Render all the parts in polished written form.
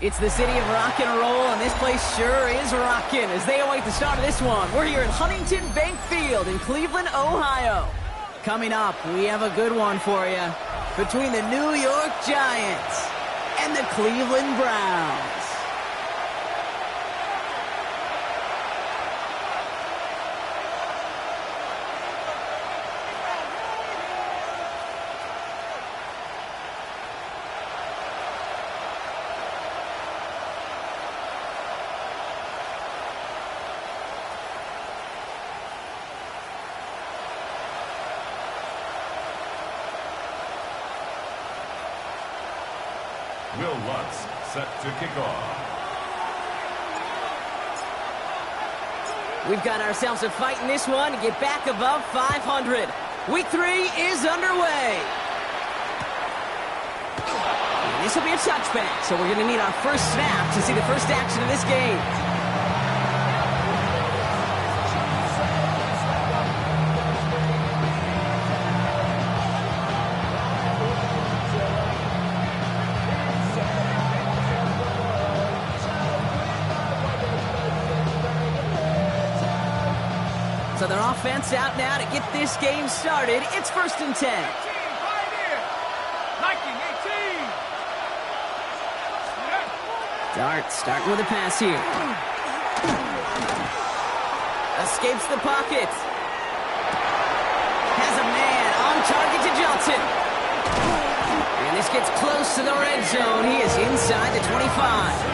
It's the city of rock and roll, and this place sure is rocking as they await the start of this one. We're here at Huntington Bank Field in Cleveland, Ohio. Coming up, we have a good one for you between the New York Giants and the Cleveland Browns. Will Lutz set to kick off. We've got ourselves a fight in this one to get back above 500. Week 3 is underway. And this will be a touchback, so we're going to need our first snap to see the first action of this game. So their offense out now to get this game started. It's 1st and 10. Dart starting with a pass here. Escapes the pocket. Has a man on target to Johnson. And this gets close to the red zone. He is inside the 25.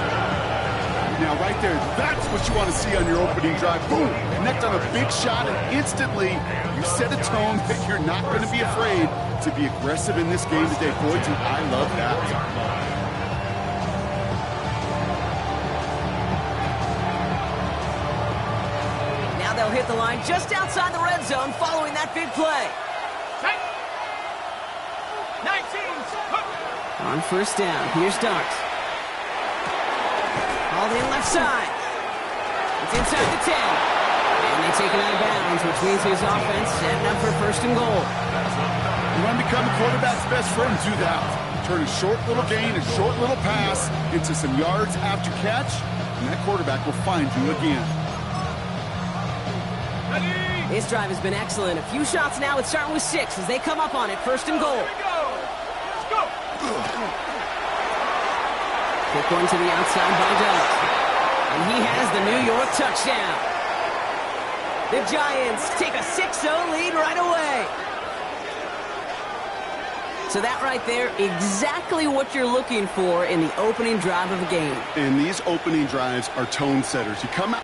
Now, right there, that's what you want to see on your opening drive. Boom! Connect on a big shot, and instantly you set a tone that you're not going to be afraid to be aggressive in this game today. Boy, do I love that. Now they'll hit the line just outside the red zone following that big play. 19. On 1st down, here's Dart. All in left side. It's inside the 10. And they take it out of bounds, which means his offense setting up for 1st and goal. You want to become a quarterback's best friend, do that. Turn a short little gain, a short little pass into some yards after catch, and that quarterback will find you again. This drive has been excellent. A few shots now. It's starting with 6 as they come up on it. 1st and goal. Let's go. Quick one to the outside by Dart. And he has the New York touchdown. The Giants take a 6-0 lead right away. So that right there, exactly what you're looking for in the opening drive of a game. And these opening drives are tone setters. You come out.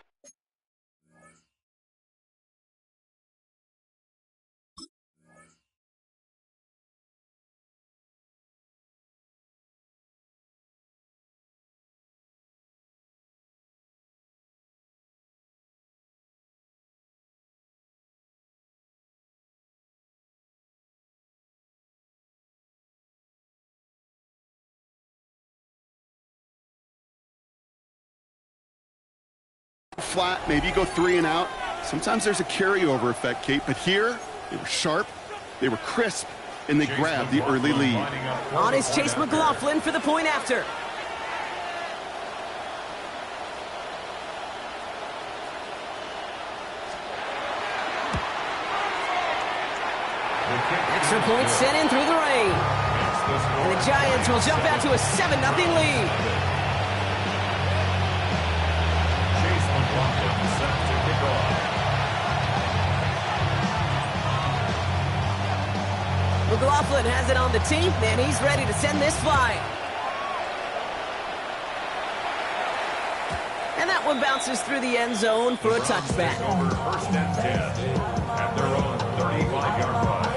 Flat, maybe you go 3 and out. Sometimes there's a carryover effect, Kate, but here they were sharp, they were crisp, and they grabbed the early lead. On is Chase McLaughlin for the point after. Extra point sent in through the rain. And the Giants will jump out to a 7-0 lead. McLaughlin has it on the team, and he's ready to send this flying. And that one bounces through the end zone for a touchback. Over 1st and 10 at their own 35-yard line.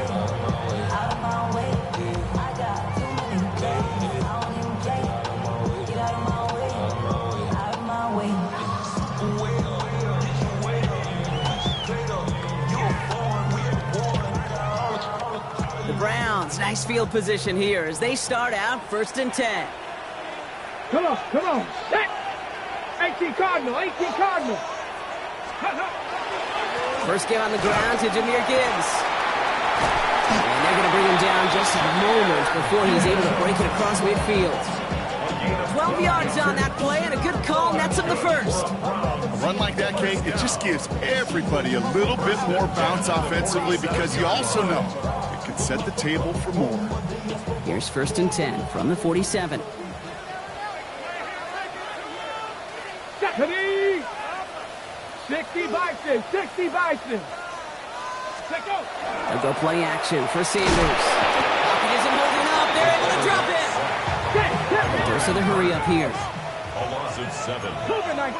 Browns, nice field position here as they start out 1st and 10. Come on, set! 18 Cardinal. First give on the ground to Jahmyr Gibbs. And they're going to bring him down just moments before he's able to break it across midfield. 12 5 yards on that play, and a good call nets him the first. A run like that, Kate, it just gives everybody a little bit more bounce offensively because you also know it can set the table for more. Here's 1st and 10 from the 47. Stephanie! 60 Bison, 60 Bison. They'll go play action for Sanders. Pocket isn't holding up. They're able to drop it. First of the hurry up here. A loss of 7.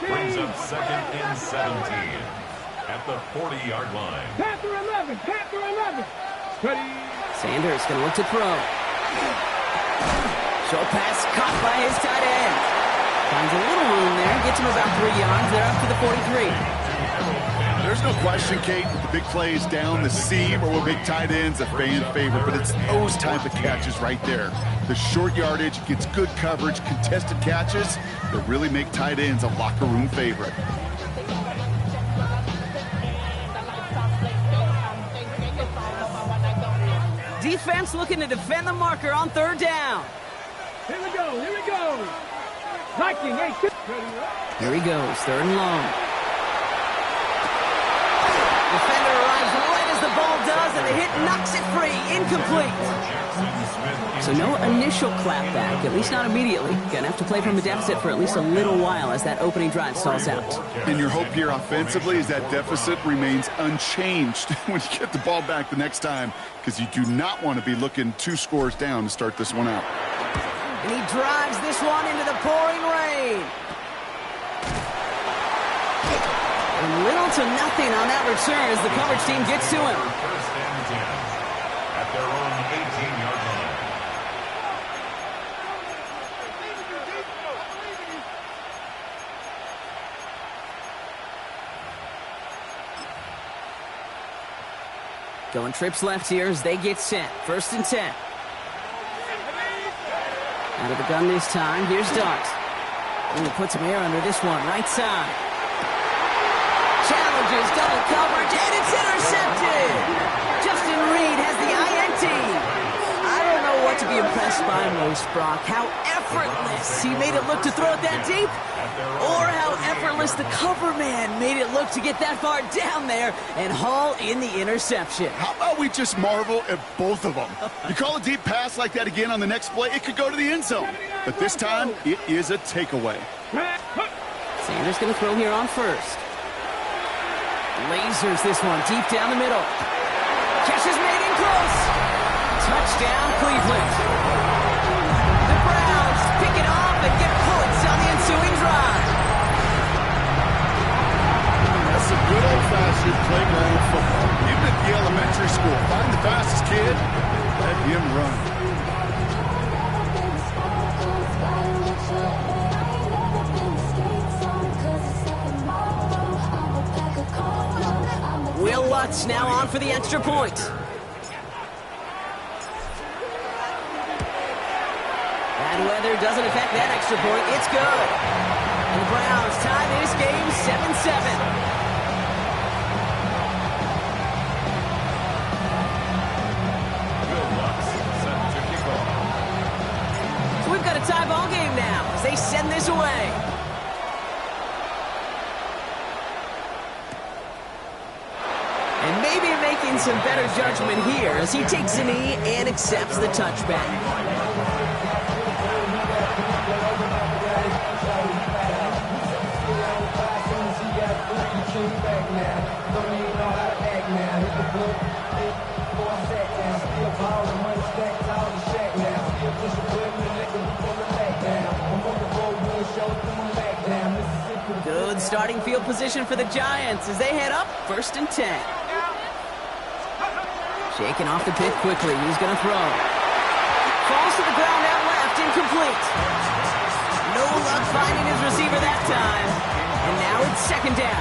Brings up 2nd and 17 at the 40-yard line. Panther 11, Panther 11. Ready. Sanders going to look to throw. Short pass caught by his tight end. Finds a little room there. Gets him about 3 yards. They're up to the 43. There's no question, Kate, with the big plays down the seam or with big tight ends, a fan favorite, but it's those type of catches right there. The short yardage gets good coverage, contested catches that really make tight ends a locker room favorite. Defense looking to defend the marker on 3rd down. Here we go, here we go. Viking, hey, Here he goes, 3rd and long. Defender arrives right as the ball does, and the hit knocks it free. Incomplete. So no initial clapback, at least not immediately. Gonna have to play from a deficit for at least a little while as that opening drive stalls out. And your hope here offensively is that deficit remains unchanged when you get the ball back the next time, because you do not want to be looking 2 scores down to start this one out. And he drives this one into the pouring rain. And little to nothing on that return as the coverage team gets to him. 1st and 10 at their own 18-yard line. Going trips left here as they get set. 1st and 10. Out of the gun this time. Here's Dart. Ooh, put some air under this one. Right side. Challenges double coverage, and it's intercepted. Justin Reed has the INT. I don't know what to be impressed by most, Brock. How effortless he made it look to throw it that deep, or how effortless the cover man made it look to get that far down there and haul in the interception. How about we just marvel at both of them? You call a deep pass like that again on the next play, it could go to the end zone. But this time, it is a takeaway. Sanders going to throw here on 1st. Lasers this one deep down the middle. Catch is made in close. Touchdown, Cleveland. The Browns pick it off and get points on the ensuing drive. That's some good old-fashioned playground football. Even at the elementary school, find the fastest kid, let him run. Will Lutz now on for the extra point. Bad weather doesn't affect that extra point. It's good. And the Browns tie this game 7-7. Will Lutz set to kick off. So we've got a tie ball game now as they send this away. And maybe making some better judgment here as he takes a knee and accepts the touchback. Good starting field position for the Giants as they head up 1st and 10. Shaking off the pick quickly. He's going to throw. Falls to the ground out left. Incomplete. No luck finding his receiver that time. And now it's 2nd down.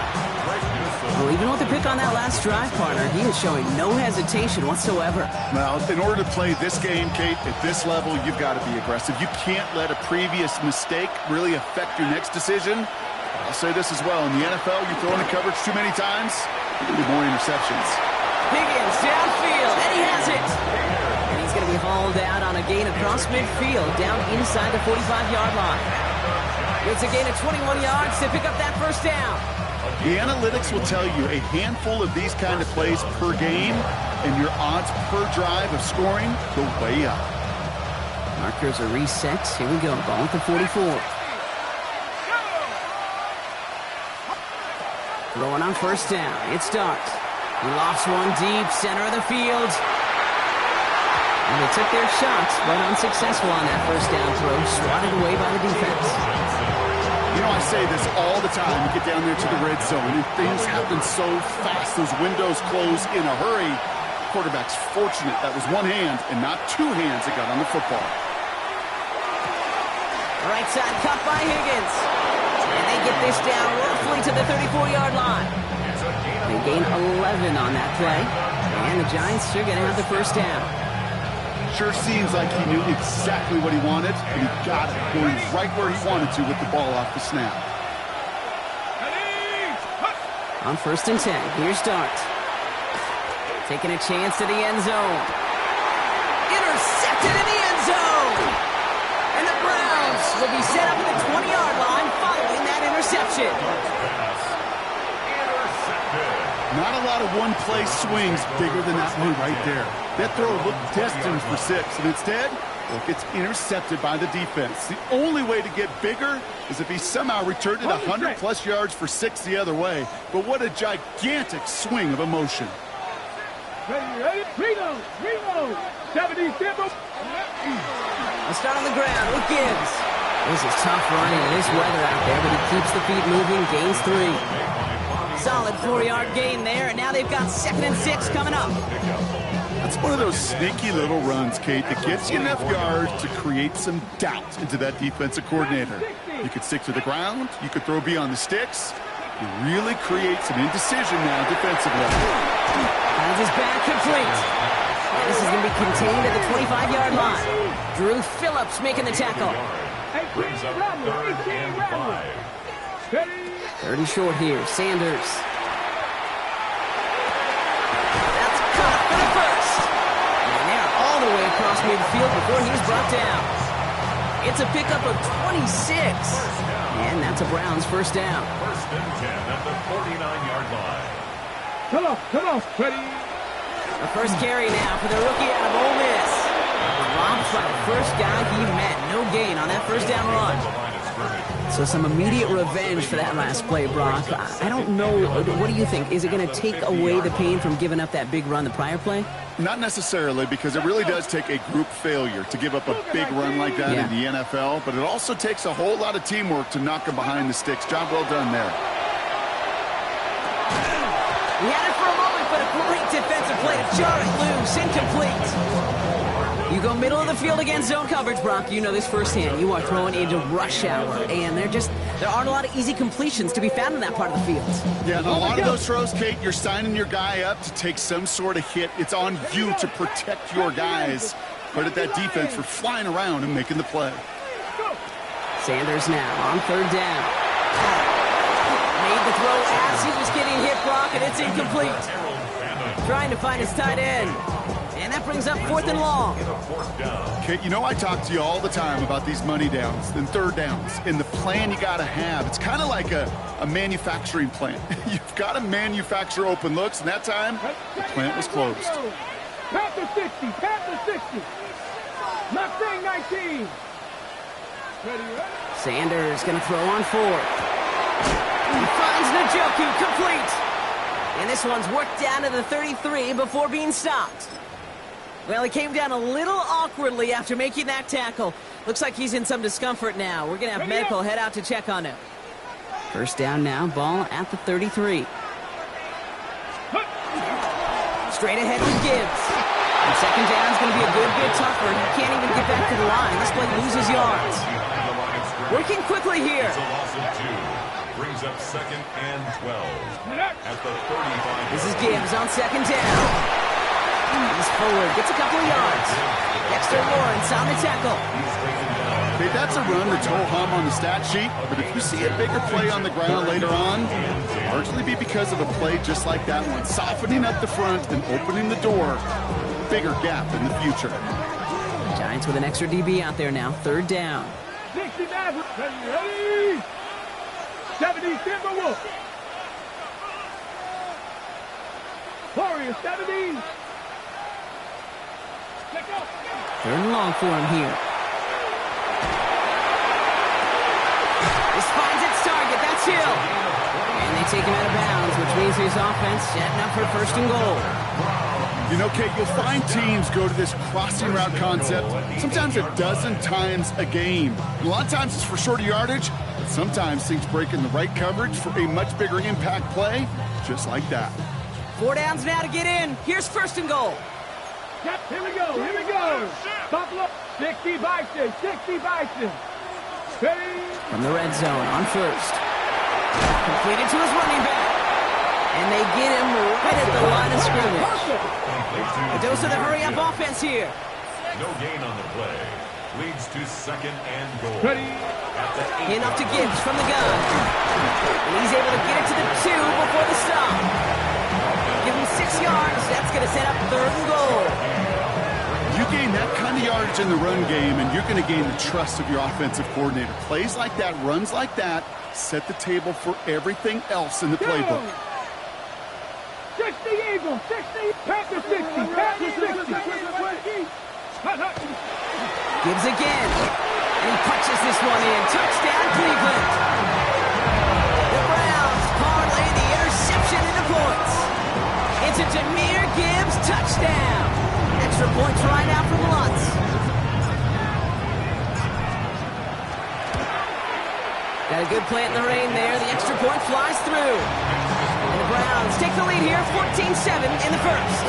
Well, even with the pick on that last drive, partner, he is showing no hesitation whatsoever. Well, in order to play this game, Kate, at this level, you've got to be aggressive. You can't let a previous mistake really affect your next decision. I'll say this as well. In the NFL, you throw in the coverage too many times, you'll be more interceptions. Higgins downfield, and he has it. And he's going to be hauled out on a gain across midfield, down inside the 45-yard line. It's a gain of 21 yards to pick up that first down. The analytics will tell you a handful of these kind of plays per game, and your odds per drive of scoring go way up. Markers are reset. Here we go. Ball at the 44. Throwing on first down. It starts. He lofts one deep, center of the field. And they took their shots, but unsuccessful on that first down throw. Swatted away by the defense. You know, I say this all the time. You get down there to the red zone, and things happen so fast. Those windows close in a hurry. Quarterback's fortunate that was one hand and not two hands that got on the football. Right side cut by Higgins. And they get this down roughly to the 34-yard line. They gain 11 on that play. And the Giants are going to have the first down. Sure seems like he knew exactly what he wanted, and he got it, going right where he wanted to with the ball off the snap. On first and 10, here's Dart. Taking a chance to the end zone. Intercepted in the end zone! And the Browns will be set up at the 20-yard line following that interception. Not a lot of one-play swings bigger than that one right there. That throw looked destined for 6, and instead, it gets intercepted by the defense. The only way to get bigger is if he somehow returned it 100-plus yards for 6 the other way. But what a gigantic swing of emotion. Ready, reload, 77. Let's start on the ground with Gibbs. This is tough running in this weather out there, but he keeps the feet moving, gains 3. Solid 4-yard gain there, and now they've got 2nd and 6 coming up. That's one of those sneaky little runs, Kate, that gets you enough yards to create some doubt into that defensive coordinator. You could stick to the ground. You could throw beyond the sticks. You really create some indecision now defensively. Finds his back complete. And this is going to be contained at the 25-yard line. Drew Phillips making the tackle. Brings up 3rd and 5. 30 short here. Sanders. That's caught for the first. And they're all the way across midfield before he's brought down. It's a pickup of 26. And that's a Browns first down. 1st and 10 at the 49-yard line. Come on, Freddie. The first carry now for the rookie out of Ole Miss. Dropped by the first guy he met. No gain on that first down run. So some immediate revenge for that last play, Brock. I don't know. What do you think? Is it going to take away the pain from giving up that big run the prior play? Not necessarily, because it really does take a group failure to give up a big run like that in the NFL. But it also takes a whole lot of teamwork to knock him behind the sticks. Job well done there. He had it for a moment, but a great defensive play to jar it loose. Incomplete. You go middle of the field against zone coverage, Brock. You know this firsthand. You are throwing into rush hour, and there aren't a lot of easy completions to be found in that part of the field. Yeah, and a lot of those throws, Kate, you're signing your guy up to take some sort of hit. It's on you to protect your guys. Credit that defense for flying around and making the play. Sanders now on 3rd down. Made the throw as he was getting hit, Brock, and it's incomplete. Trying to find his tight end. And that brings up 4th and long. Kate, you know I talk to you all the time about these money downs and 3rd downs and the plan you got to have. It's kind of like a manufacturing plant. You've got to manufacture open looks, and that time, the plant was closed. Panther 60. Mustang 19. Sanders going to throw on 4th. He finds Njoku complete. And this one's worked down to the 33 before being stopped. Well, he came down a little awkwardly after making that tackle. Looks like he's in some discomfort now. We're going to have medical head out to check on him. First down now, ball at the 33. Straight ahead with Gibbs. And 2nd down is going to be a good bit tougher. He can't even get back to the line. This play loses yards. Working quickly here. It's a loss of 2. Brings up 2nd and 12 at the 35. This is Gibbs on 2nd down. He's forward, gets a couple of yards. Dexter Lawrence on the tackle. Okay, that's a run that's ho-hum on the stat sheet, but if you see a bigger play on the ground later on, it'll largely be because of a play just like that one, softening up the front and opening the door. Bigger gap in the future. Giants with an extra DB out there now, 3rd down. 60 Maverick. Ready? 70 Timberwolf. Warrior 70. Third and long for him here. This finds its target. That's Hill. And they take him out of bounds, which means his offense setting up for first and goal. You know, Kate, you'll find teams go to this crossing route concept sometimes a dozen times a game. And a lot of times it's for shorter yardage, but sometimes things break in the right coverage for a much bigger impact play, just like that. 4 downs now to get in. Here's first and goal. Yep, here we go. Buffalo, 60 Bison, 60 Bison. Ready? From the red zone on first. Completed to his running back. And they get him right at the line of scrimmage. A dose of the hurry-up offense here. No gain on the play. Leads to second and goal. Ready? In up to Gibbs from the gun. And he's able to get it to the 2 before the stop. Give him 6 yards. That's going to set up third and goal. You gain that kind of yardage in the run game, and you're going to gain the trust of your offensive coordinator. Plays like that, runs like that, set the table for everything else in the playbook. 60 Eagles, 60, Packers 60, Packers 60. Gibbs again. And he punches this one in. Touchdown, Cleveland. The Browns parlay the interception into points. It's a Jahmyr Gibbs touchdown. Extra points right out from Lutz. Got a good plant in the rain there. The extra point flies through. And the Browns take the lead here, 14-7 in the first.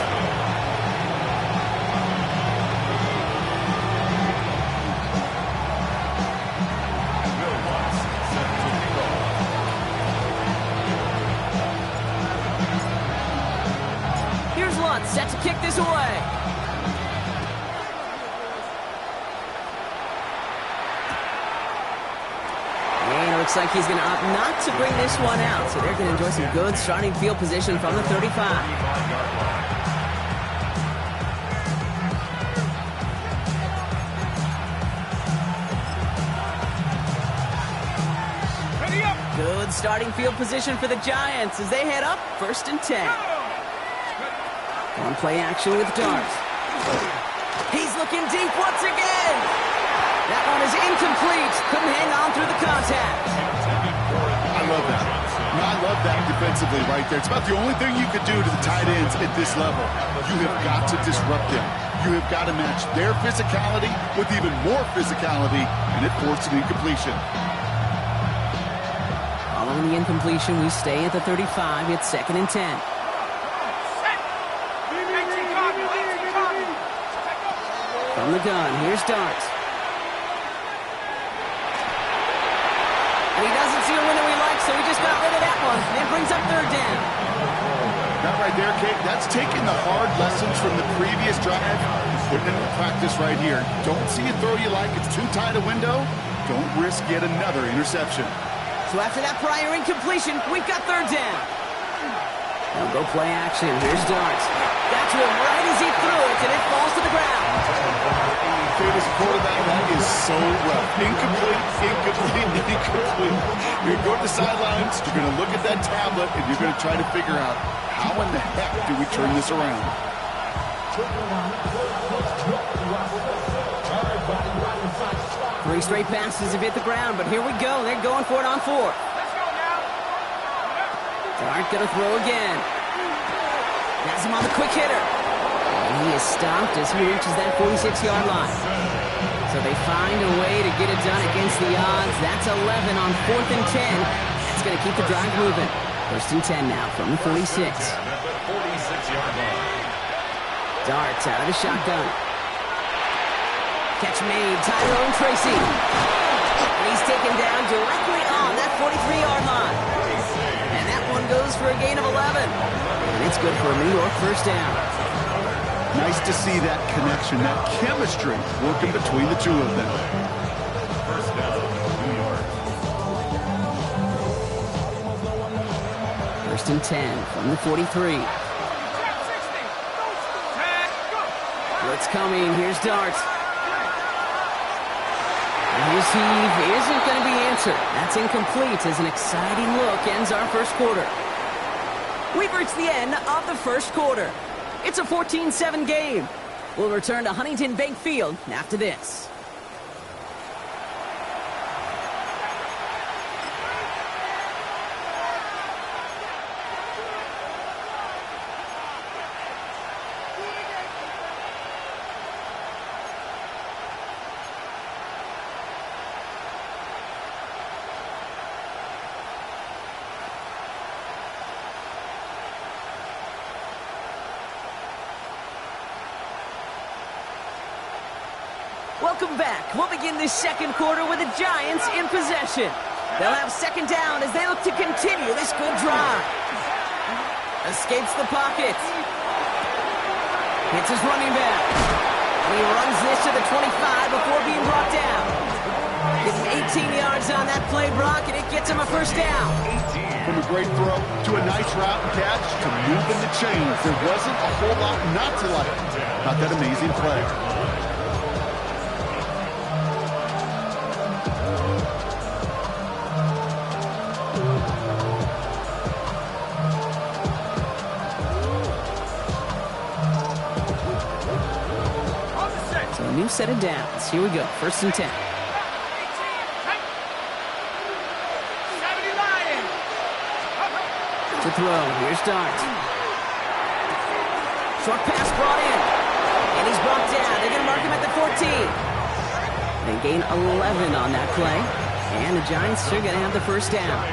Here's Lutz set to kick this away. Looks like he's going to opt not to bring this one out, so they're going to enjoy some good starting field position from the 35. Good starting field position for the Giants as they head up first and 10. On play action with Dart. He's looking deep once again. That one is incomplete. Couldn't hang on through the contact. I love that. I love that defensively right there. It's about the only thing you could do to the tight ends at this level. You have got to disrupt them. You have got to match their physicality with even more physicality, and it forced an incompletion. Following the incompletion, we stay at the 35. It's second and 10. From the gun, here's Dart. And he doesn't see a winner we like, so he just got rid of that one. And it brings up third down. That right there, Kate, that's taking the hard lessons from the previous drive and putting it into practice right here. Don't see a throw you like. It's too tight a window. Don't risk yet another interception. So after that prior incompletion, we've got third down. Now go play action. Here's Dart. Got to him right as he threw it, and it falls to the ground. Famous quarterback, that is so rough. Incomplete. You're going to go to the sidelines, you're going to look at that tablet, and you're going to try to figure out how in the heck do we turn this around. 3 straight passes have hit the ground, but here we go. They're going for it on 4. Dart going to throw again. Has him on the quick hitter. And he is stopped as he reaches that 46-yard line. So they find a way to get it done against the odds. That's 11 on 4th and 10. That's going to keep the drive moving. First and 10 now from the 46. Dart out of the shotgun. Catch made, Tyrone Tracy. And he's taken down directly on that 43-yard line. And that one goes for a gain of 11. And it's good for a New York first down. Nice to see that connection, that chemistry working between the two of them. First down, New York. First and 10 from the 43. Blitz coming. Here's Dart. And he Receive isn't going to be answered. That's incomplete as an exciting look ends our first quarter. We've reached the end of the first quarter. It's a 14-7 game. We'll return to Huntington Bank Field after this. Welcome back. We'll begin this second quarter with the Giants in possession. They'll have second down as they look to continue this good drive. Escapes the pocket. Hits his running back. And he runs this to the 25 before being brought down. Getting 18 yards on that play, Brock, and it gets him a first down. From a great throw to a nice route and catch to moving the chains. There wasn't a whole lot not to like about that amazing play. New set of downs. Here we go. First and 10. To throw. Here's Dart. Short pass brought in. And he's brought down. They're going to mark him at the 14. They gain 11 on that play. And the Giants are going to have the first down.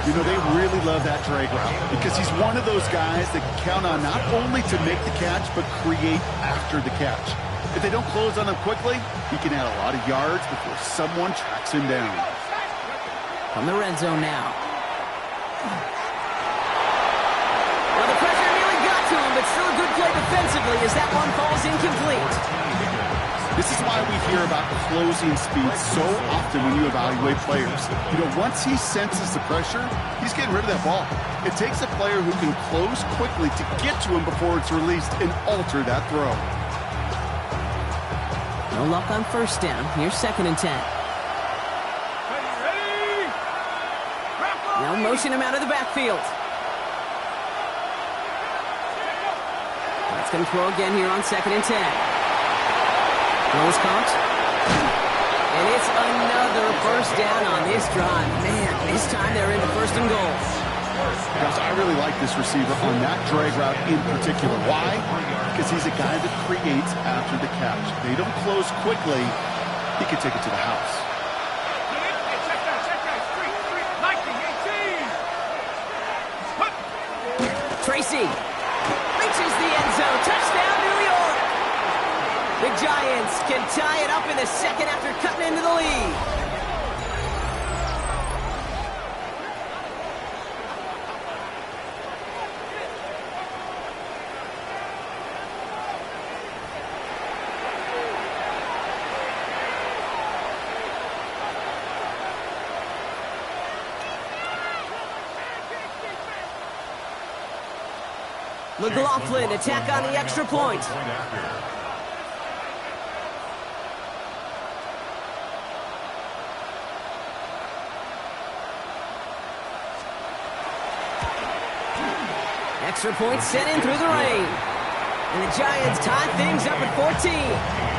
You know, they really love that drag route because he's one of those guys that can count on not only to make the catch, but create after the catch. If they don't close on him quickly, he can add a lot of yards before someone tracks him down. On the red zone now. Well, the pressure nearly got to him, but still a good play defensively as that one falls incomplete. This is why we hear about closing speed so often when you evaluate players. You know, once he senses the pressure, he's getting rid of that ball. It takes a player who can close quickly to get to him before it's released and alter that throw. No luck on first down. Here's second and 10. Now motion him out of the backfield. That's going to throw again here on second and 10. Throw is caught. And it's another first down on this drive. Man, this time they're into first and goal. Guys, I really like this receiver on that drag route in particular. Why? Because he's a guy that creates after the catch. They don't close quickly. He can take it to the house. Tracy reaches the end zone. Touchdown, New York. The Giants can tie it up in the second after cutting into the lead. McLaughlin attack on the extra point. Extra point sent in through the rain. And the Giants tie things up at 14.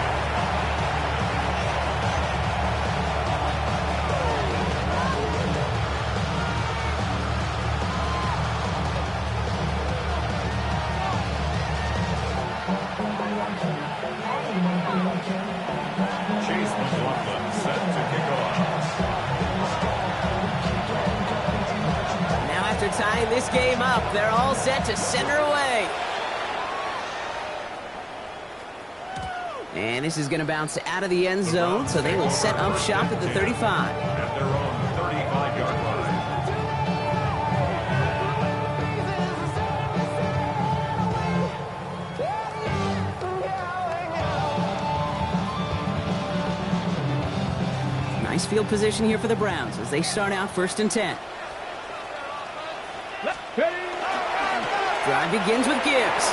Tying this game up, they're all set to send her away. And this is going to bounce out of the end zone, so they will set up shop at the 35. At their own 35-yard line. Nice field position here for the Browns as they start out first and 10. Drive begins with Gibbs.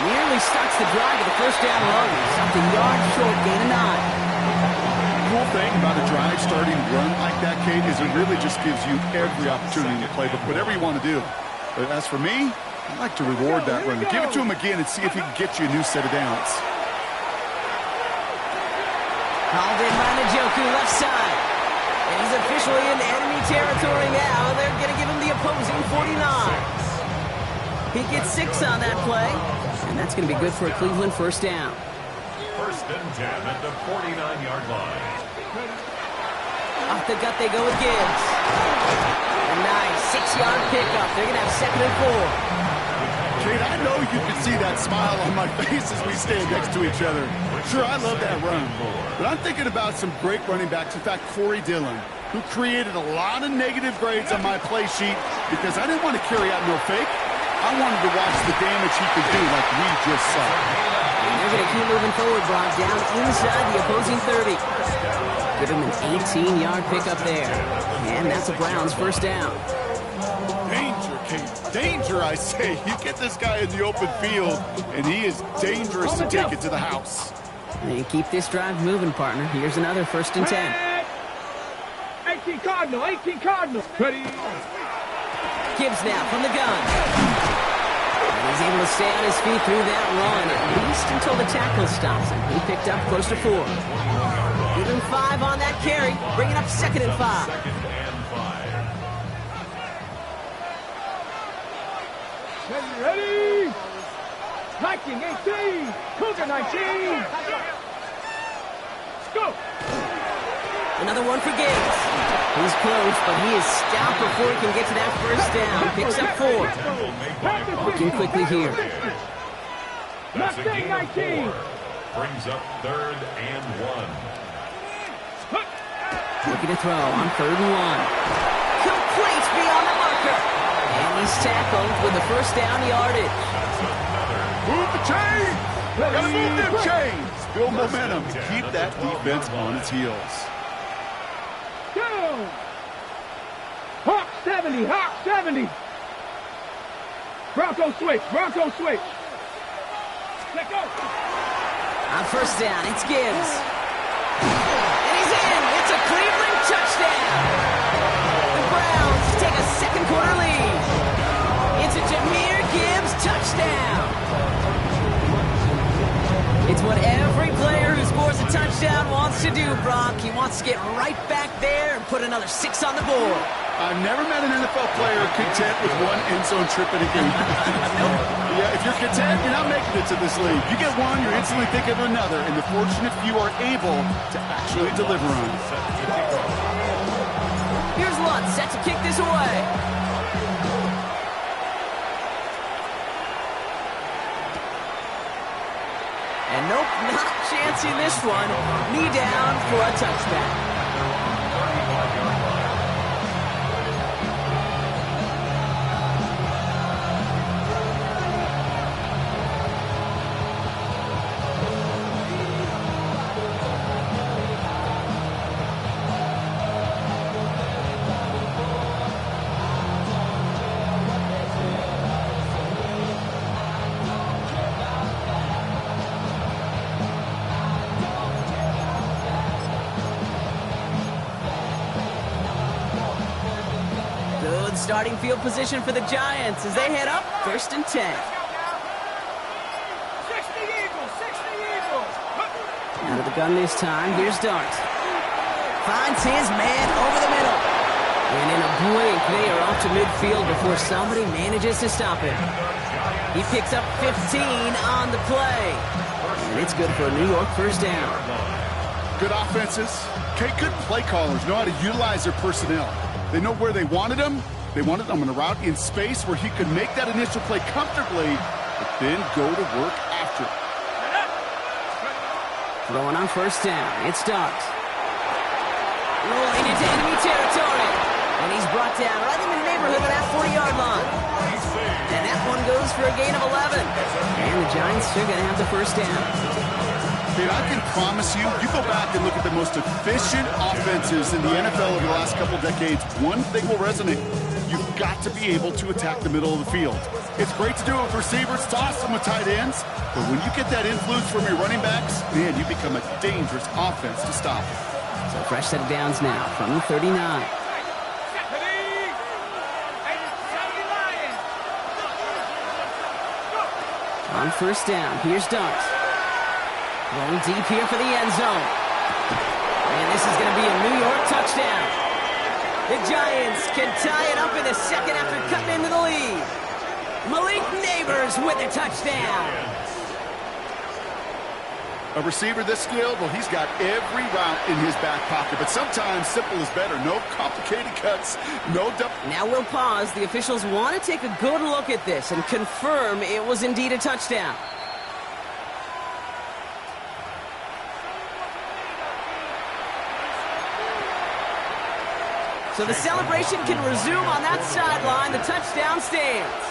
Nearly starts the drive with the first down run. Something yard short, gain of 9. cool thing about a drive starting run like that, Kate, is it really just gives you every opportunity to play, but whatever you want to do. But as for me, I like to reward that runner. Give it to him again and see if he can get you a new set of downs. Called in by Njoku, left side. And he's officially in enemy territory now. They're going to give him the opposing 49. He gets 6 on that play. And that's going to be good for a Cleveland first down. First and 10 at the 49-yard line. Off the gut they go with Gibbs. A nice 6-yard pickup. They're going to have 2nd and 4. Kate, I know you can see that smile on my face as we stand next to each other. Sure, I love that run. But I'm thinking about some great running backs. In fact, Corey Dillon, who created a lot of negative grades on my play sheet because I didn't want to carry out no fake. I wanted to watch the damage he could do like we just saw. And they're going to keep moving forward, Brock, down inside the opposing 30. Give him an 18-yard pickup there. And that's the Browns' first down. Danger, Kate. Danger, I say. You get this guy in the open field, and he is dangerous to take it to the house. And keep this drive moving, partner. Here's another 1st and 10. 18 Cardinal, 18 Cardinal. Ready. Gibbs now from the gun. And he's able to stay on his feet through that run, at least until the tackle stops him. He picked up close to 4. Give him 5 on that carry, bringing up 2nd and 5. Ready. Viking 18, Cougar 19. Let's go. Another one for Gibbs. He's close, but he is stopped before he can get to that first down. Picks up 4. Walking quickly here. That's a gain of 4. Brings up 3rd and 1. Looking to throw on 3rd and 1. Complete beyond the marker. And he's tackled with the first down yardage. Move the chains! Gotta move them chains! Build momentum to keep that defense on its heels. Go! Hawk 70, Hawk 70. Bronco switch, Bronco switch. Let go. On first down, it's Gibbs. And he's in. It's a Cleveland touchdown. The Browns take a 2nd quarter lead. It's a Jahmyr Gibbs touchdown. It's what every player who scores a touchdown wants to do, Brock. He wants to get right back there and put another 6 on the board. I've never met an NFL player content with one end zone trip in a game. Yeah, if you're content, you're not making it to this league. You get one, you're instantly thinking of another, and the fortunate few are able to actually deliver on it. Here's Lutz set to kick this away. And nope, not chancing this one. Knee down for a touchback. Starting field position for the Giants as they head up 1st and 10. 60 Eagles, 60 Eagles. Out of the gun this time, here's Dart. Finds his man over the middle. And in a blink, they are off to midfield before somebody manages to stop him. He picks up 15 on the play. And it's good for a New York first down. Good offenses. Okay, good play callers know how to utilize their personnel. They know where they wanted them. They wanted him on a route in space where he could make that initial play comfortably, but then go to work after. Throwing on first down. It's Dart. Rolling into enemy territory. And he's brought down right in the neighborhood of that 40-yard line. And that one goes for a gain of 11. And the Giants are going to have the first down. Dude, I can promise you, you go back and look at the most efficient offenses in the NFL over the last couple decades, one thing will resonate. You've got to be able to attack the middle of the field. It's great to do it with receivers, it's awesome with tight ends, but when you get that influence from your running backs, man, you become a dangerous offense to stop. So fresh set of downs now from the 39. On first down, here's Dunks. Rolling deep here for the end zone. And this is going to be a New York touchdown. The Giants can tie it up in a second after cutting into the lead. Malik Neighbors with a touchdown. A receiver this skilled, well, he's got every route in his back pocket, but sometimes simple is better. No complicated cuts, no double. Now we'll pause. The officials want to take a good look at this and confirm it was indeed a touchdown. So the celebration can resume on that sideline. The touchdown stands.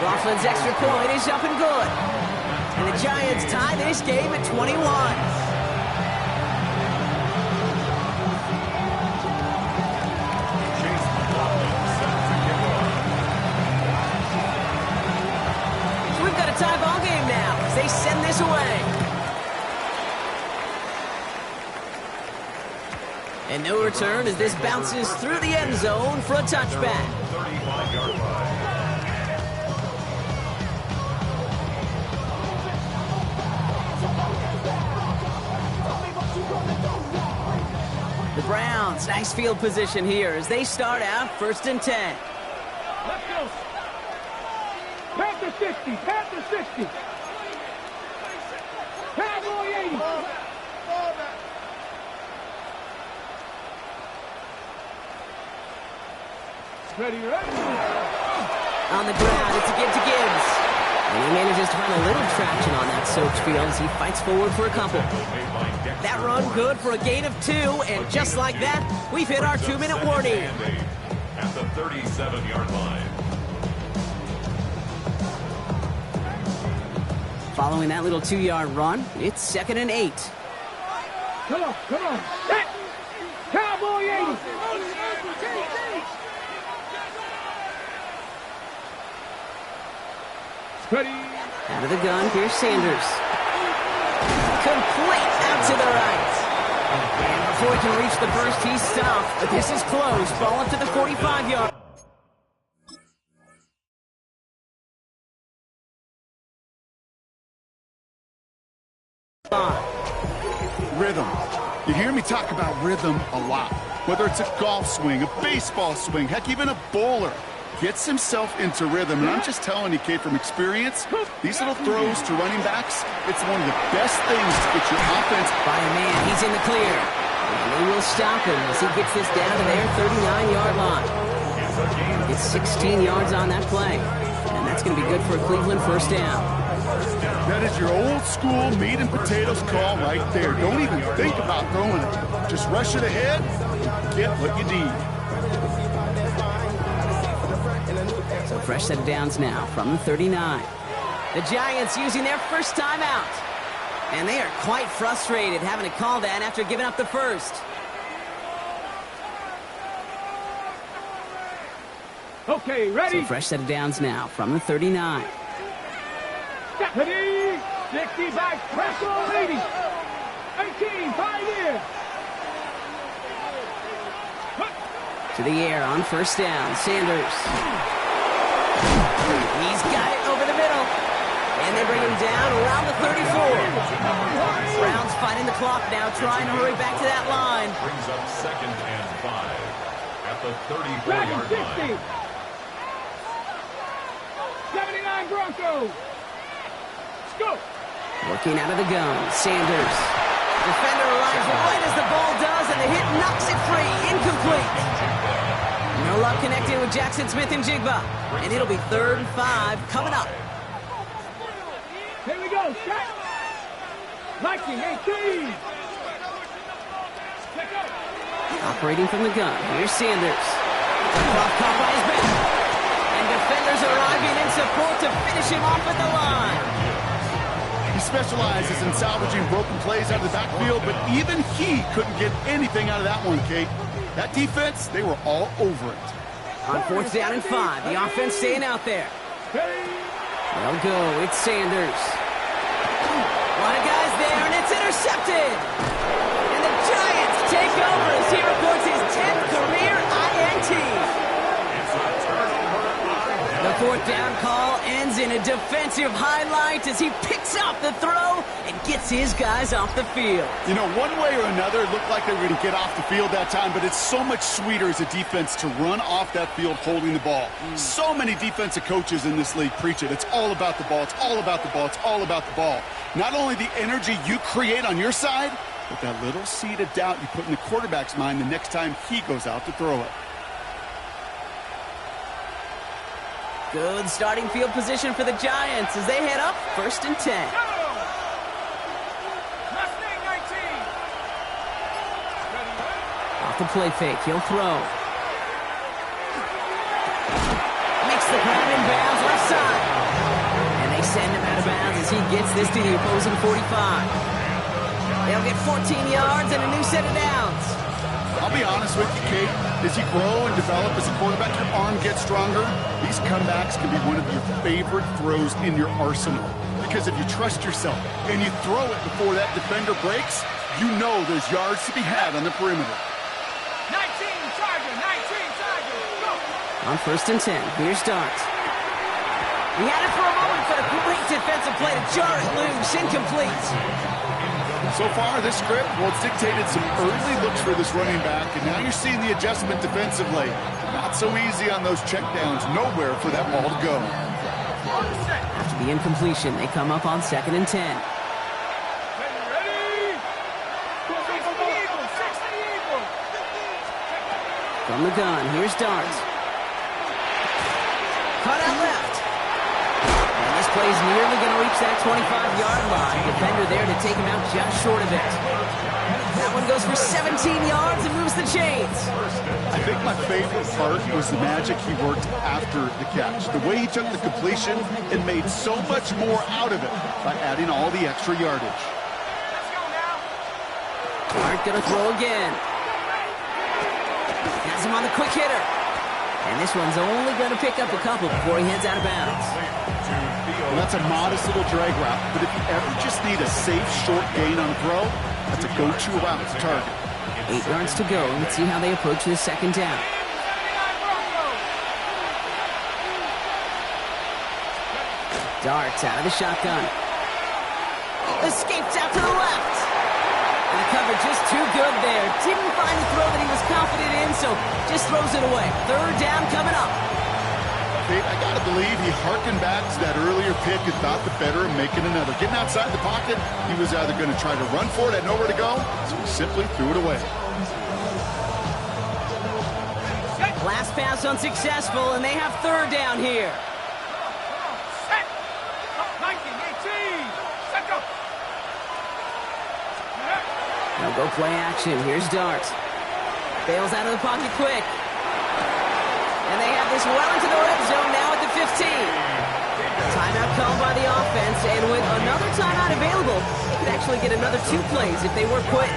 Laughlin's extra point is up and good. And the Giants tie this game at 21. So we've got a tie ball game now as they send this away. And no return as this bounces through the end zone for a touchback. 35-yard line. The Browns, nice field position here as they start out 1st and 10. Let's go. Panther 60, Panther 60. Cowboy 80. Ready, ready. On the ground, it's a give to Gibbs. And he manages to find a little traction on that soaked field as he fights forward for a couple. That run good for a gain of 2, and just like that, we've hit our 2-minute warning. At the 37-yard line. Following that little 2-yard run, it's 2nd and 8. Come on, come on. Set. Cowboy 80. Ready. Out of the gun, here's Sanders. Complete out to the right. And before he can reach the first, he's stopped. But this is close. Ball up to the 45-yard. Rhythm. You hear me talk about rhythm a lot. Whether it's a golf swing, a baseball swing, heck, even a bowler gets himself into rhythm. And I'm just telling you, kid, from experience, these little throws to running backs, it's one of the best things to get your offense. By a man, he's in the clear. And they will stop him as he gets this down to their 39-yard line. It's 16 yards on that play. And that's going to be good for a Cleveland first down. That is your old school meat and potatoes call right there. Don't even think about throwing it. Just rush it ahead and get what you need. So fresh set of downs now from the 39. The Giants using their first timeout. And they are quite frustrated having to call that after giving up the first. Okay, ready. So fresh set of downs now from the 39. Ready. 60 back. Press on 80. 18. Pioneer. To the air on first down. Sanders. He's got it over the middle. And they bring him down around the 34. Browns fighting the clock now, trying to hurry back to that line. Brings up 2nd and 5 at the 34-yard line. 79 Broncos. Let's go. Working out of the gun. Sanders. Defender arrives right as the ball does, and the hit knocks it free. Incomplete. No luck connecting with Jackson Smith and Jigba. And it'll be 3rd and 5 coming up. Here we go. Set. Liking 18. Operating from the gun. Here's Sanders. The clock caught by his back. And defenders arriving in support to finish him off at the line. He specializes in salvaging broken plays out of the backfield, but even he couldn't get anything out of that one, Kate. That defense, they were all over it. On 4th down and 5, the offense staying out there. They'll go. It's Sanders. A lot of guys there, and it's intercepted. And the Giants take over as he reports his 10th career INT. The fourth down call ends in a defensive highlight as he picks up the throw and gets his guys off the field. You know, one way or another, it looked like they were going to get off the field that time, but it's so much sweeter as a defense to run off that field holding the ball. So many defensive coaches in this league preach it. It's all about the ball. It's all about the ball. It's all about the ball. Not only the energy you create on your side, but that little seed of doubt you put in the quarterback's mind the next time he goes out to throw it. Good starting field position for the Giants as they head up 1st and 10. Off the play fake, he'll throw. Makes the grab in bounds left side. And they send him out of bounds as he gets this to the opposing 45. They'll get 14 yards and a new set of downs. I'll be honest with you, Kate. As you grow and develop as a quarterback, your arm gets stronger. These comebacks can be one of your favorite throws in your arsenal. Because if you trust yourself and you throw it before that defender breaks, you know there's yards to be had on the perimeter. 19 Tiger, go! On 1st and 10, here's Dart. He had it for a moment, but a great defensive play to jar it loose, incomplete. So far, this script, well, it's dictated some early looks for this running back, and now you're seeing the adjustment defensively. Not so easy on those checkdowns. Nowhere for that ball to go. After the incompletion, they come up on 2nd and 10. Ready? From the gun, here's Dart. Cut out left. And this play's nearly going to reach that 25-yard line. Defender there to take him out just short of it. That one goes for 17 yards and moves the chains. I think my favorite part was the magic he worked after the catch. The way he took the completion and made so much more out of it by adding all the extra yardage. Let's go now. Dart going to throw again. Has him on the quick hitter. And this one's only going to pick up a couple before he heads out of bounds. Well, that's a modest little drag route, but if you ever just need a safe, short gain on a throw, that's a go-to route to target. 8 yards to go. Let's see how they approach this 2nd down. Darts out of the shotgun. Escapes out to the left. And the cover just too good there. Didn't find the throw that he was confident in, so just throws it away. 3rd down coming up. Kate, I got to believe he harkened back to that earlier pick and thought the better of making another. Getting outside the pocket, he was either going to try to run for it, had nowhere to go, so he simply threw it away. Last pass unsuccessful, and they have 3rd down here. Set. 19-18. Set go. They'll go play action. Here's Dart. Bails out of the pocket quick. And they have this well into the red zone now at the 15. Timeout called by the offense, and with another timeout available, they could actually get another 2 plays if they were quick.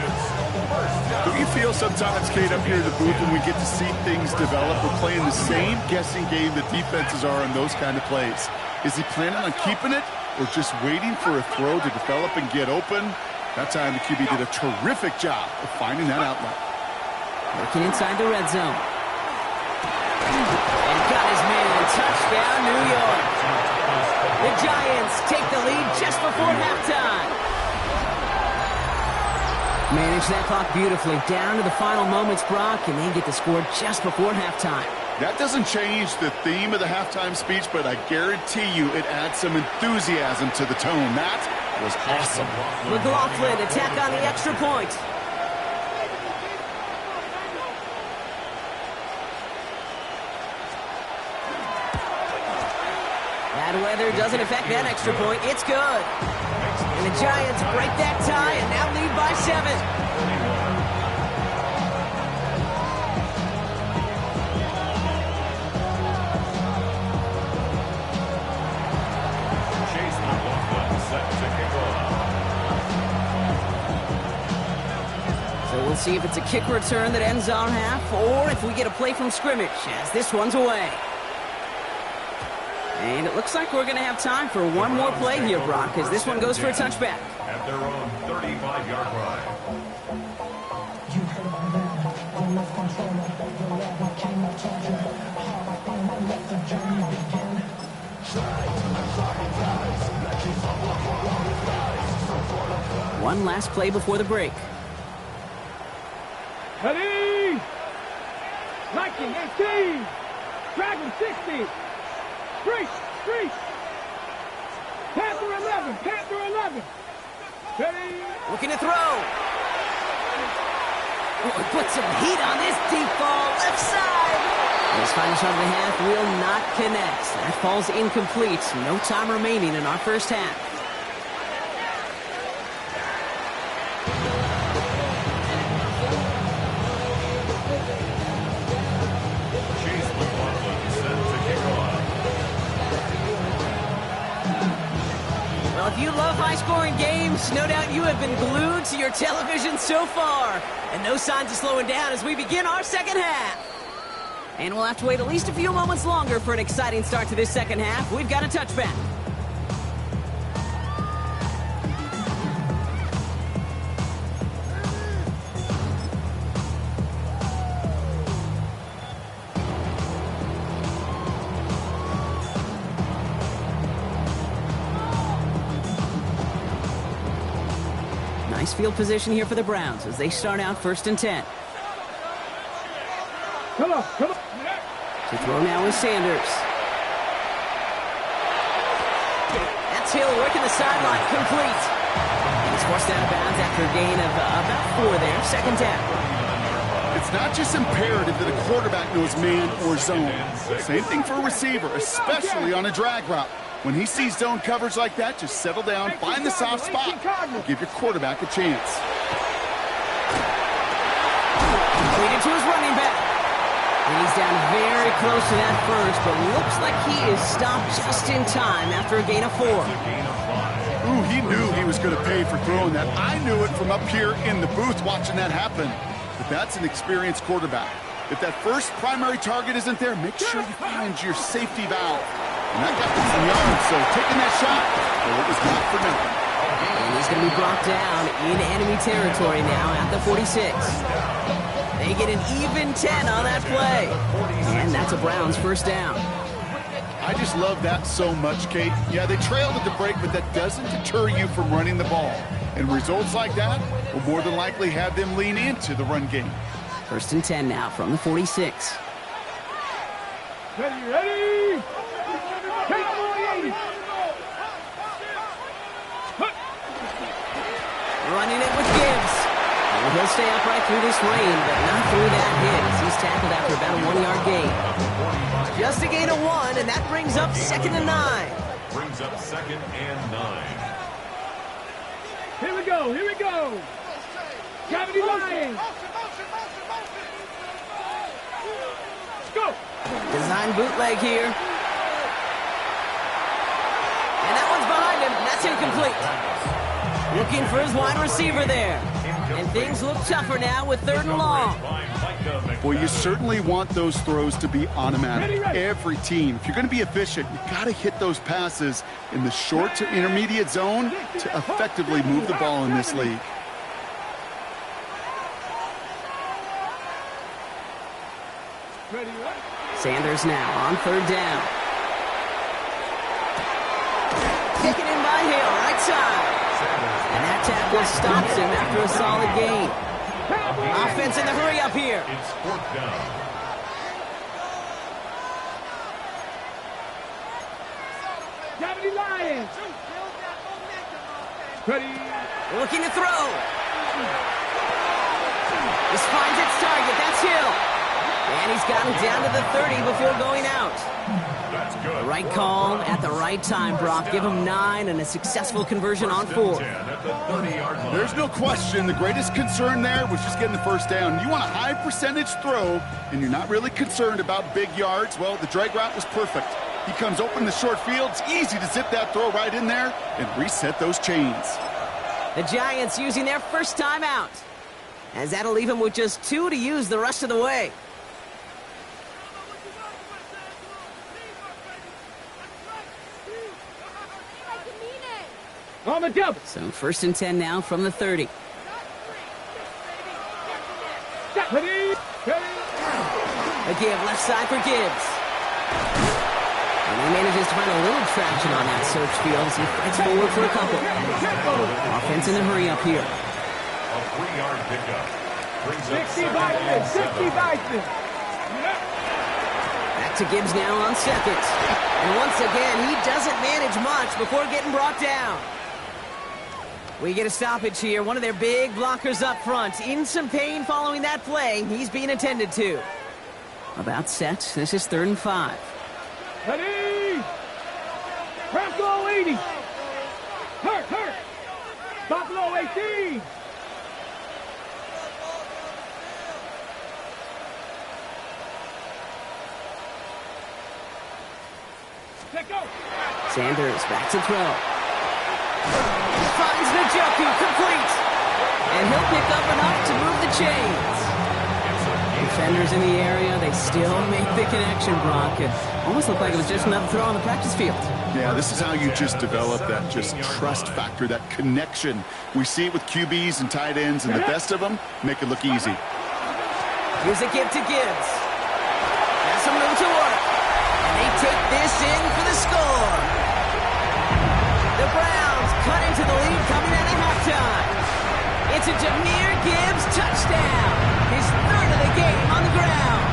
Do you feel sometimes, Kate, up here in the booth when we get to see things develop, we're playing the same guessing game that defenses are on those kind of plays? Is he planning on keeping it or just waiting for a throw to develop and get open? That time the QB did a terrific job of finding that outlet. Working inside the red zone. And got his man. Touchdown, New York. The Giants take the lead just before halftime. Manage that clock beautifully. Down to the final moments, Brock, and they get the score just before halftime. That doesn't change the theme of the halftime speech, but I guarantee you it adds some enthusiasm to the tone. That was awesome. McLaughlin attack on the extra point. Bad weather doesn't affect that extra point. It's good. And the Giants break that tie and now lead by 7. We'll see if it's a kick return that ends our half, or if we get a play from scrimmage, as this one's away. And it looks like we're going to have time for one more play here, Brock, as this one goes for a touchback. At their own 35-yard line. One last play before the break. Ready? Viking 18. Dragon 60. Street. Panther 11. Ready? Looking to throw. Put some heat on this deep ball, left side. This final shot of the half will not connect. That fall's incomplete. No time remaining in our first half. Well, if you love high-scoring games, no doubt you have been glued to your television so far. And no signs of slowing down as we begin our second half. And we'll have to wait at least a few moments longer for an exciting start to this second half. We've got a touchback. Nice field position here for the Browns as they start out 1st and 10. Come on. To throw now is Sanders. That's Hill working the sideline, complete. And he's forced out of bounds after a gain of about 4 there, 2nd down. It's not just imperative that a quarterback knows man or zone. Same thing for a receiver, especially on a drag route. When he sees zone coverage like that, just settle down, find the soft spot, and give your quarterback a chance. Completed to his running back. And he's down very close to that first, but looks like he is stopped just in time after a gain of 4. Ooh, he knew he was going to pay for throwing that. I knew it from up here in the booth watching that happen. But that's an experienced quarterback. If that first primary target isn't there, make sure you find your safety valve. And that got him some yards, so taking that shot, well, it was not for nothing. And he's going to be brought down in enemy territory now at the 46. They get an even 10 on that play. And that's a Browns first down. I just love that so much, Kate. Yeah, they trailed at the break, but that doesn't deter you from running the ball. And results like that will more than likely have them lean into the run game. 1st and 10 now from the 46. Ready? Cowboys! Running it with Gibbs. And he'll stay upright through this rain, but not through that hit as he's tackled after about a 1-yard gain. Just a gain of 1, and that brings up 2nd and 9. Brings up 2nd and 9. Here we go. Gravity Lions. Go. Design bootleg here. And that one's behind him. That's incomplete. Looking for his wide receiver there. And things look tougher now with 3rd and long. Well, you certainly want those throws to be automatic. Every team, if you're going to be efficient, you got to hit those passes in the short to intermediate zone to effectively move the ball in this league. Sanders now on 3rd down. Taken in by Hill, right side. And that tackle stops him after a solid gain. Offense in the hurry up here. It's 4th down. Gravity Lions. Ready. Looking to throw. This finds its target. That's Hill. And he's gotten down to the 30 before going out. That's good. The right call at the right time, Brock. Give him 9 and a successful conversion on 4. At the 30-yard line. There's no question the greatest concern there was just getting the first down. You want a high percentage throw, and you're not really concerned about big yards. Well, the drag route was perfect. He comes open in the short field. It's easy to zip that throw right in there and reset those chains. The Giants using their first timeout, as that'll leave him with just 2 to use the rest of the way. Call the double. So 1st and 10 now from the 30. Ready? A give left side for Gibbs. And he manages to find a little traction on that search field as he fights forward for a couple. Offense in the hurry up here. A 3-yard pickup. Brings up 60 Bison. 60 Bison. Back to Gibbs now on 2nd. And once again, he doesn't manage much before getting brought down. We get a stoppage here. One of their big blockers up front. In some pain following that play. He's being attended to. About set. This is 3rd and 5. Ready? Buffalo 80. Hurt. Buffalo 18. Let go. Sanders back to throw. Finds Njoku, complete. And he'll pick up enough to move the chains. Defenders in the area, they still make the connection, Brock. It almost looked like it was just another throw on the practice field. Yeah, this is how you just develop that just trust factor, that connection. We see it with QBs and tight ends, and the best of them make it look easy. Here's a give to Gibbs. Has some room to work. And they take this in for the score. The Browns cut into the lead coming out of halftime. It's a Jahmyr Gibbs touchdown. His 3rd of the game on the ground.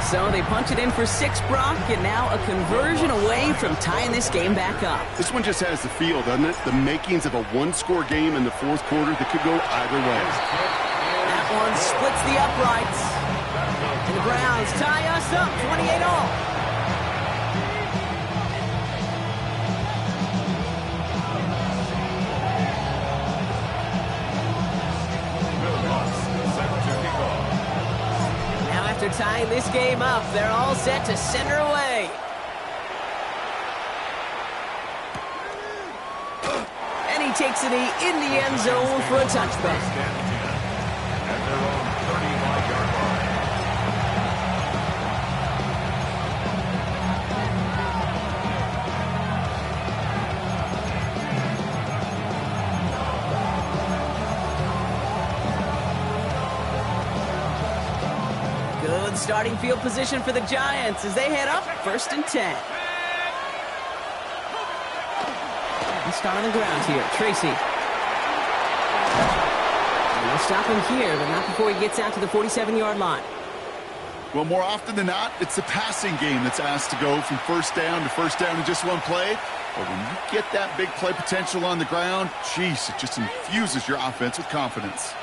So they punch it in for 6, Brock, and now a conversion away from tying this game back up. This one just has the feel, doesn't it? The makings of a one-score game in the 4th quarter that could go either way. That one splits the uprights. And the Browns tie us up 28-all. After tying this game up, they're all set to center away. And he takes it in the end zone for a touchback. At their own 35-yard line. Good starting field position for the Giants as they head up 1st and 10. Let's start on the ground here. Tracy. And they'll stop him here, but not before he gets out to the 47-yard line. Well, more often than not, it's the passing game that's asked to go from 1st down to 1st down in just one play. But when you get that big play potential on the ground, geez, it just infuses your offense with confidence.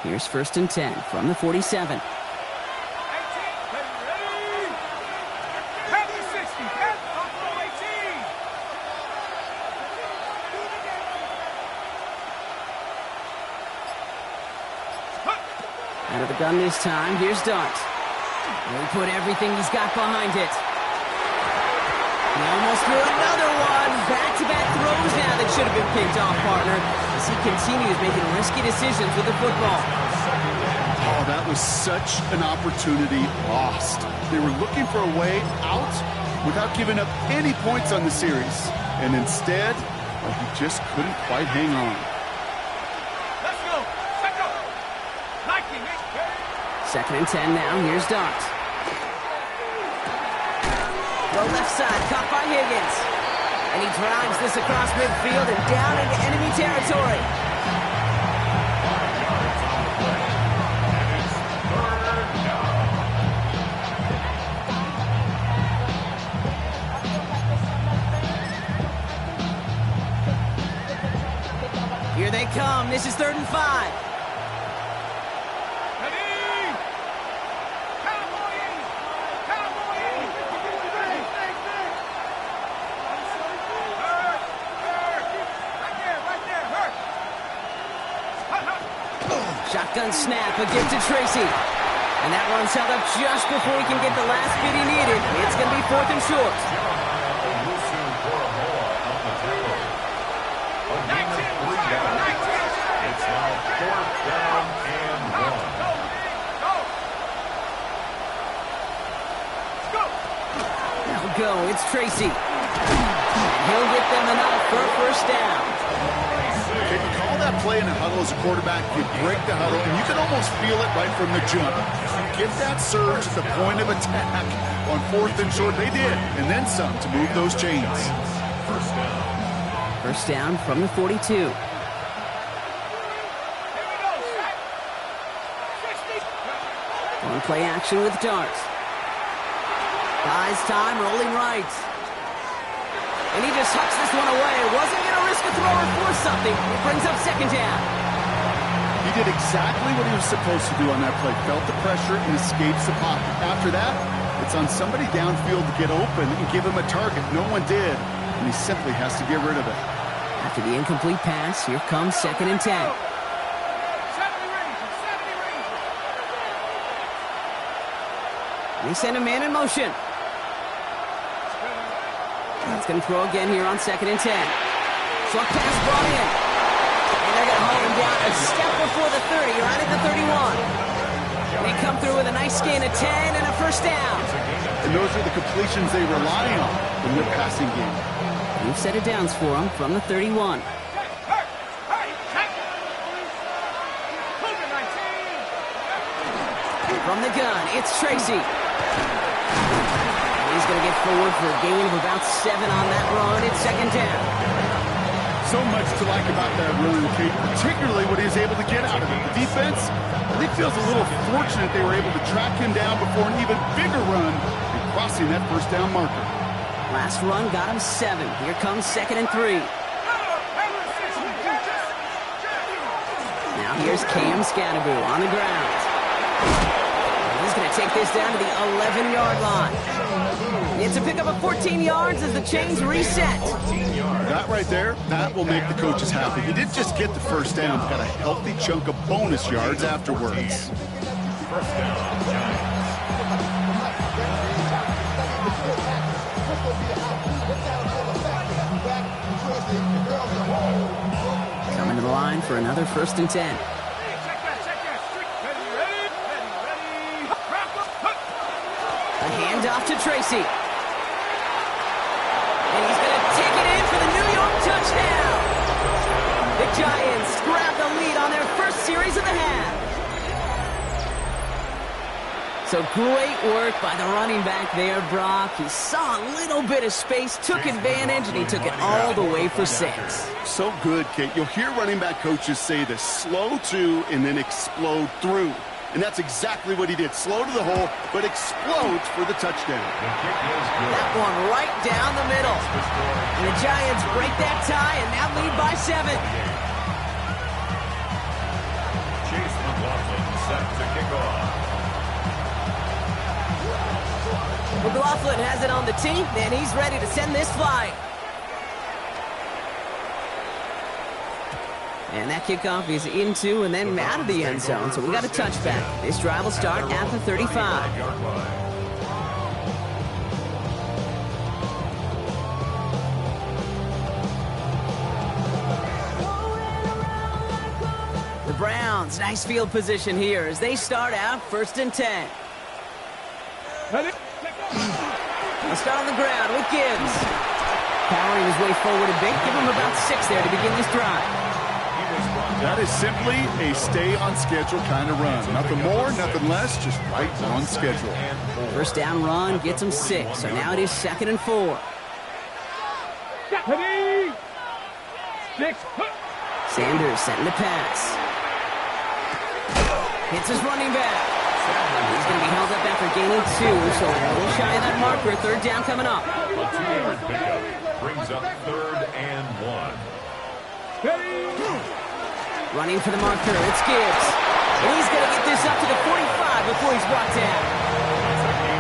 Here's 1st and 10 from the 47. Out of the gun this time, here's Dart. He'll put everything he's got behind it. He almost threw another one. Back-to-back throws now that should have been picked off, partner, as he continues making risky decisions with the football. Oh, that was such an opportunity lost. They were looking for a way out without giving up any points on the series. And instead, well, he just couldn't quite hang on. Let's go. 2nd and 10 now. Here's Dart. The left side caught by Higgins. And he drives this across midfield and down into enemy territory. Here they come. This is 3rd and 5. Shotgun snap, a give to Tracy. And that one's held up just before he can get the last bit he needed. It's going to be 4th and short. It's now 4th down and 1. go. It's Tracy. And he'll get them enough for a first down. Okay, you call that play in a huddle as a quarterback, you break the huddle, and you can almost feel it right from the jump. Get that surge at the point of attack on 4th and short. They did, and then some to move those chains. First down from the 42. On play action with darts. Buys time, rolling right. And he just hucks this one away. Wasn't going to risk a throw or force something. It brings up second down. He did exactly what he was supposed to do on that play. Felt the pressure and escapes the pocket. After that, it's on somebody downfield to get open and give him a target. No one did, and he simply has to get rid of it. After the incomplete pass, here comes 2nd and 10. They send a man in motion. That's going to throw again here on 2nd and 10. Slug pass brought in. And they're going to hold him down a step before the 30, right at the 31. They come through with a nice gain of 10 and a first down. And those are the completions they rely on in their passing game. New set of downs for them from the 31. From the gun, it's Tracy. He's going to get forward for a gain of about 7 on that run. It's second down. So much to like about that run, Kate, particularly what he was able to get out of it. The defense, I think, feels a little fortunate they were able to track him down before an even bigger run and crossing that first down marker. Last run got him 7. Here comes 2nd and 3. Now here's Cam Scadaboo on the ground. He's going to take this down to the 11-yard line. It's a pickup of 14 yards as the chains reset. That right there, that will make the coaches happy. He didn't just get the first down, he got a healthy chunk of bonus yards afterwards. First down. Coming to the line for another 1st and 10. A handoff to Tracy. And he's going to take it in for the New York touchdown. The Giants grab the lead on their first series of the half. So great work by the running back there, Brock. He saw a little bit of space, took advantage, and he took it all the way for 6. So good, Kate. You'll hear running back coaches say this: slow to and then explode through. And that's exactly what he did. Slow to the hole, but explodes for the touchdown. That one right down the middle. And the Giants break that tie and now lead by 7. Chase McLaughlin set to kick off. McLaughlin has it on the tee, and he's ready to send this flying. And that kickoff is into and then out of the end zone, so we got a touchback. This drive will start at the 35. The Browns, nice field position here as they start out 1st and 10. Let's start on the ground with Gibbs. Powering his way forward a bit. Give him about 6 there to begin this drive. That is simply a stay-on-schedule kind of run. Nothing more, nothing less, just right on schedule. First down run gets him 6, so now it is 2nd and 4. Ready? 6. Sanders setting the pass. Hits his running back. He's going to be held up after gaining 2, so a little shy of that marker. 3rd down coming up. A 2-yard pickup brings up 3rd and 1. Ready? Running for the marker, it's Gibbs. And he's going to get this up to the 45 before he's brought down.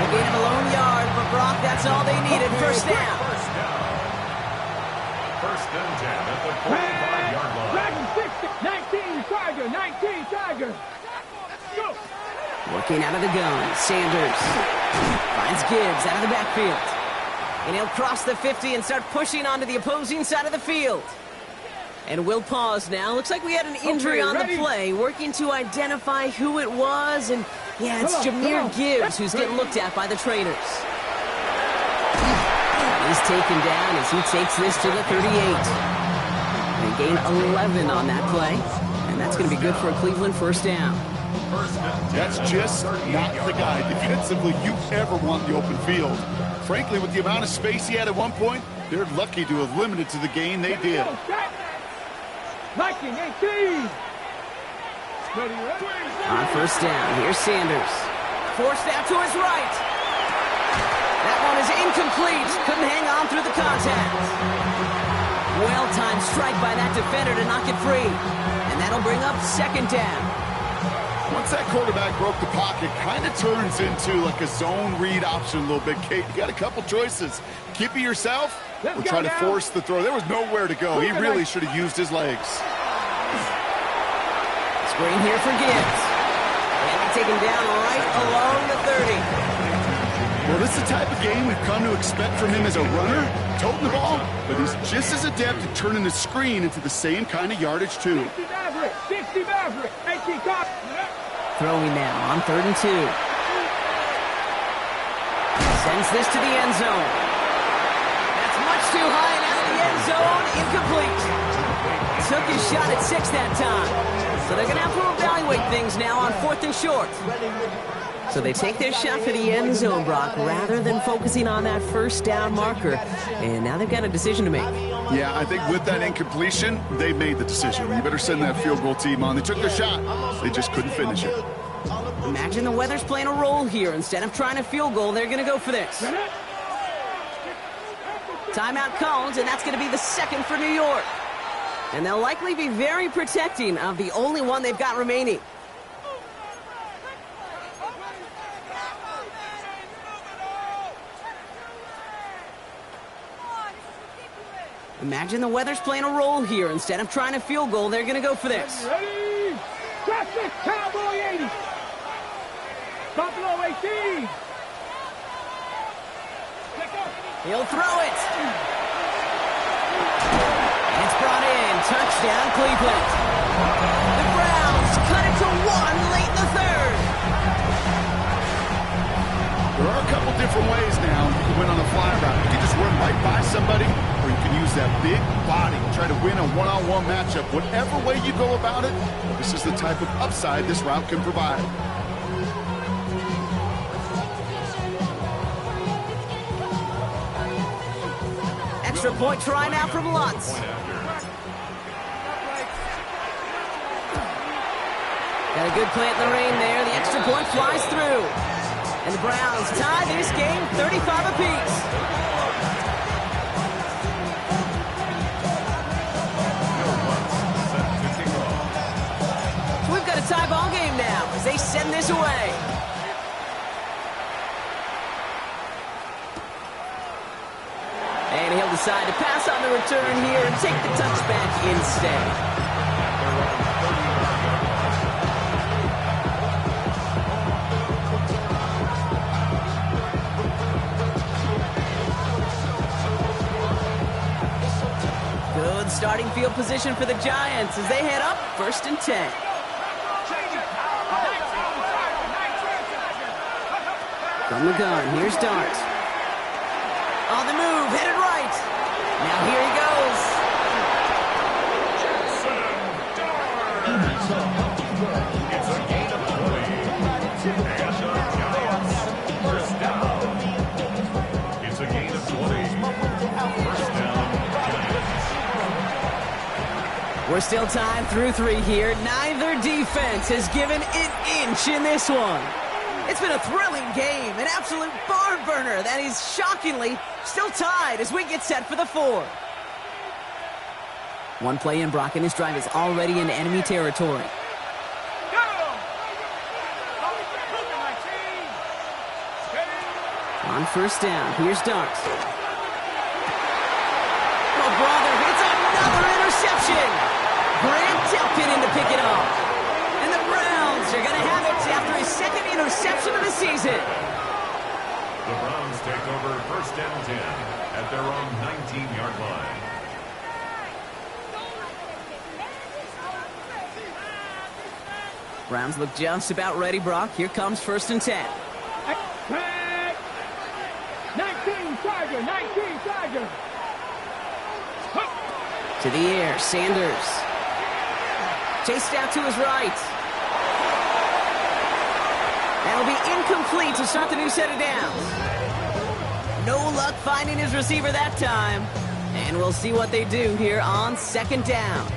A gain of a lone yard, but Brock, that's all they needed. First down. First and 10 at the 45-yard line. 19 Tiger, 19 Tiger. Go. Working out of the gun, Sanders finds Gibbs out of the backfield. And he'll cross the 50 and start pushing onto the opposing side of the field. And we'll pause now. Looks like we had an injury on the play. Working to identify who it was. And, yeah, it's Jahmyr Gibbs who's getting looked at by the trainers. He's taken down as he takes this to the 38. They gain 11 on that play, and that's going to be good for a Cleveland first down. That's just not the guy defensively you ever want in the open field. Frankly, with the amount of space he had at one point, they're lucky to have limited to the gain they did. On first down, here's Sanders. Forced out to his right. That one is incomplete. Couldn't hang on through the contact. Well-timed strike by that defender to knock it free. And that'll bring up second down. Once that quarterback broke the pocket, kind of turns into like a zone read option a little bit, Kate. You got a couple choices. Keep it yourself or try to force the throw. There was nowhere to go. He really should have used his legs. Screen here for Gibbs. And taken down right along the 30. Well, this is the type of game we've come to expect from him as a runner, toting the ball, but he's just as adept at turning the screen into the same kind of yardage, too. 60 Maverick. Throwing now on 3rd and 2. Sends this to the end zone. That's much too high and out of the end zone. Incomplete. Took his shot at 6 that time. So they're going to have to evaluate things now on 4th and short. So they take their shot for the end zone, Brock, rather than focusing on that first down marker. And now they've got a decision to make. Yeah, I think with that incompletion, they made the decision. You better send that field goal team on. They took their shot. They just couldn't finish it. Imagine the weather's playing a role here. Instead of trying a field goal, they're going to go for this. Timeout called, and that's going to be the second for New York. And they'll likely be very protecting of the only one they've got remaining. Imagine the weather's playing a role here. Instead of trying a field goal, they're going to go for this. Ready? Classic Cowboy 80. Buffalo 18. He'll throw it. And it's brought in. Touchdown, Cleveland. The Browns cut it to 1 late in the 3rd. There are a couple different ways now you can win on a fly route. You can just run right by somebody, or you can use that big body, try to win a one-on-one matchup. Whatever way you go about it, this is the type of upside this route can provide. Extra point try now from Lutz. Got a good plant in the rain there. The extra point flies through. And the Browns tie this game 35 apiece. So we've got a tie ball game now as they send this away. And he'll decide to pass on the return here and take the touchback instead. Good starting field position for the Giants as they head up 1st and 10. From the gun, here's Dart. On the move, headed right. Now here he goes. It's a gain of 20. And the Giants first down. It's a gain of 20. First down, Giants. We're still tied through 3 here. Neither defense has given an inch in this one. It's been a thrilling game, an absolute barn burner that is shockingly still tied as we get set for the 4th. One play in, Brock, and this drive is already in enemy territory. On first down, here's Dart. Oh, brother, it's another interception. Grant Delpit in to pick it up. And the Browns are going to have it after his 2nd interception of the season. The Browns take over 1st and 10 at their own 19-yard line. Browns look just about ready, Brock. Here comes 1st and 10. 19, Tiger, 19, Tiger. To the air, Sanders. Chased out to his right. That'll be incomplete to start the new set of downs. No luck finding his receiver that time. And we'll see what they do here on second down.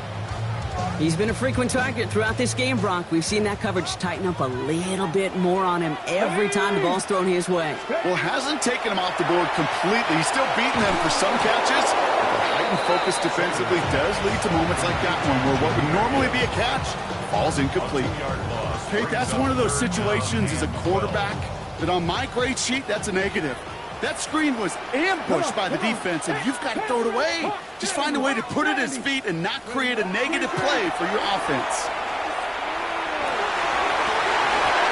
He's been a frequent target throughout this game, Brock. We've seen that coverage tighten up a little bit more on him every time the ball's thrown his way. Well, hasn't taken him off the board completely. He's still beating them for some catches. Heightened focus defensively does lead to moments like that one where what would normally be a catch falls incomplete. Okay, that's one of those situations as a quarterback that on my grade sheet, that's a negative. That screen was ambushed by the defense, and you've got to throw it away. Just find a way to put it at his feet and not create a negative play for your offense.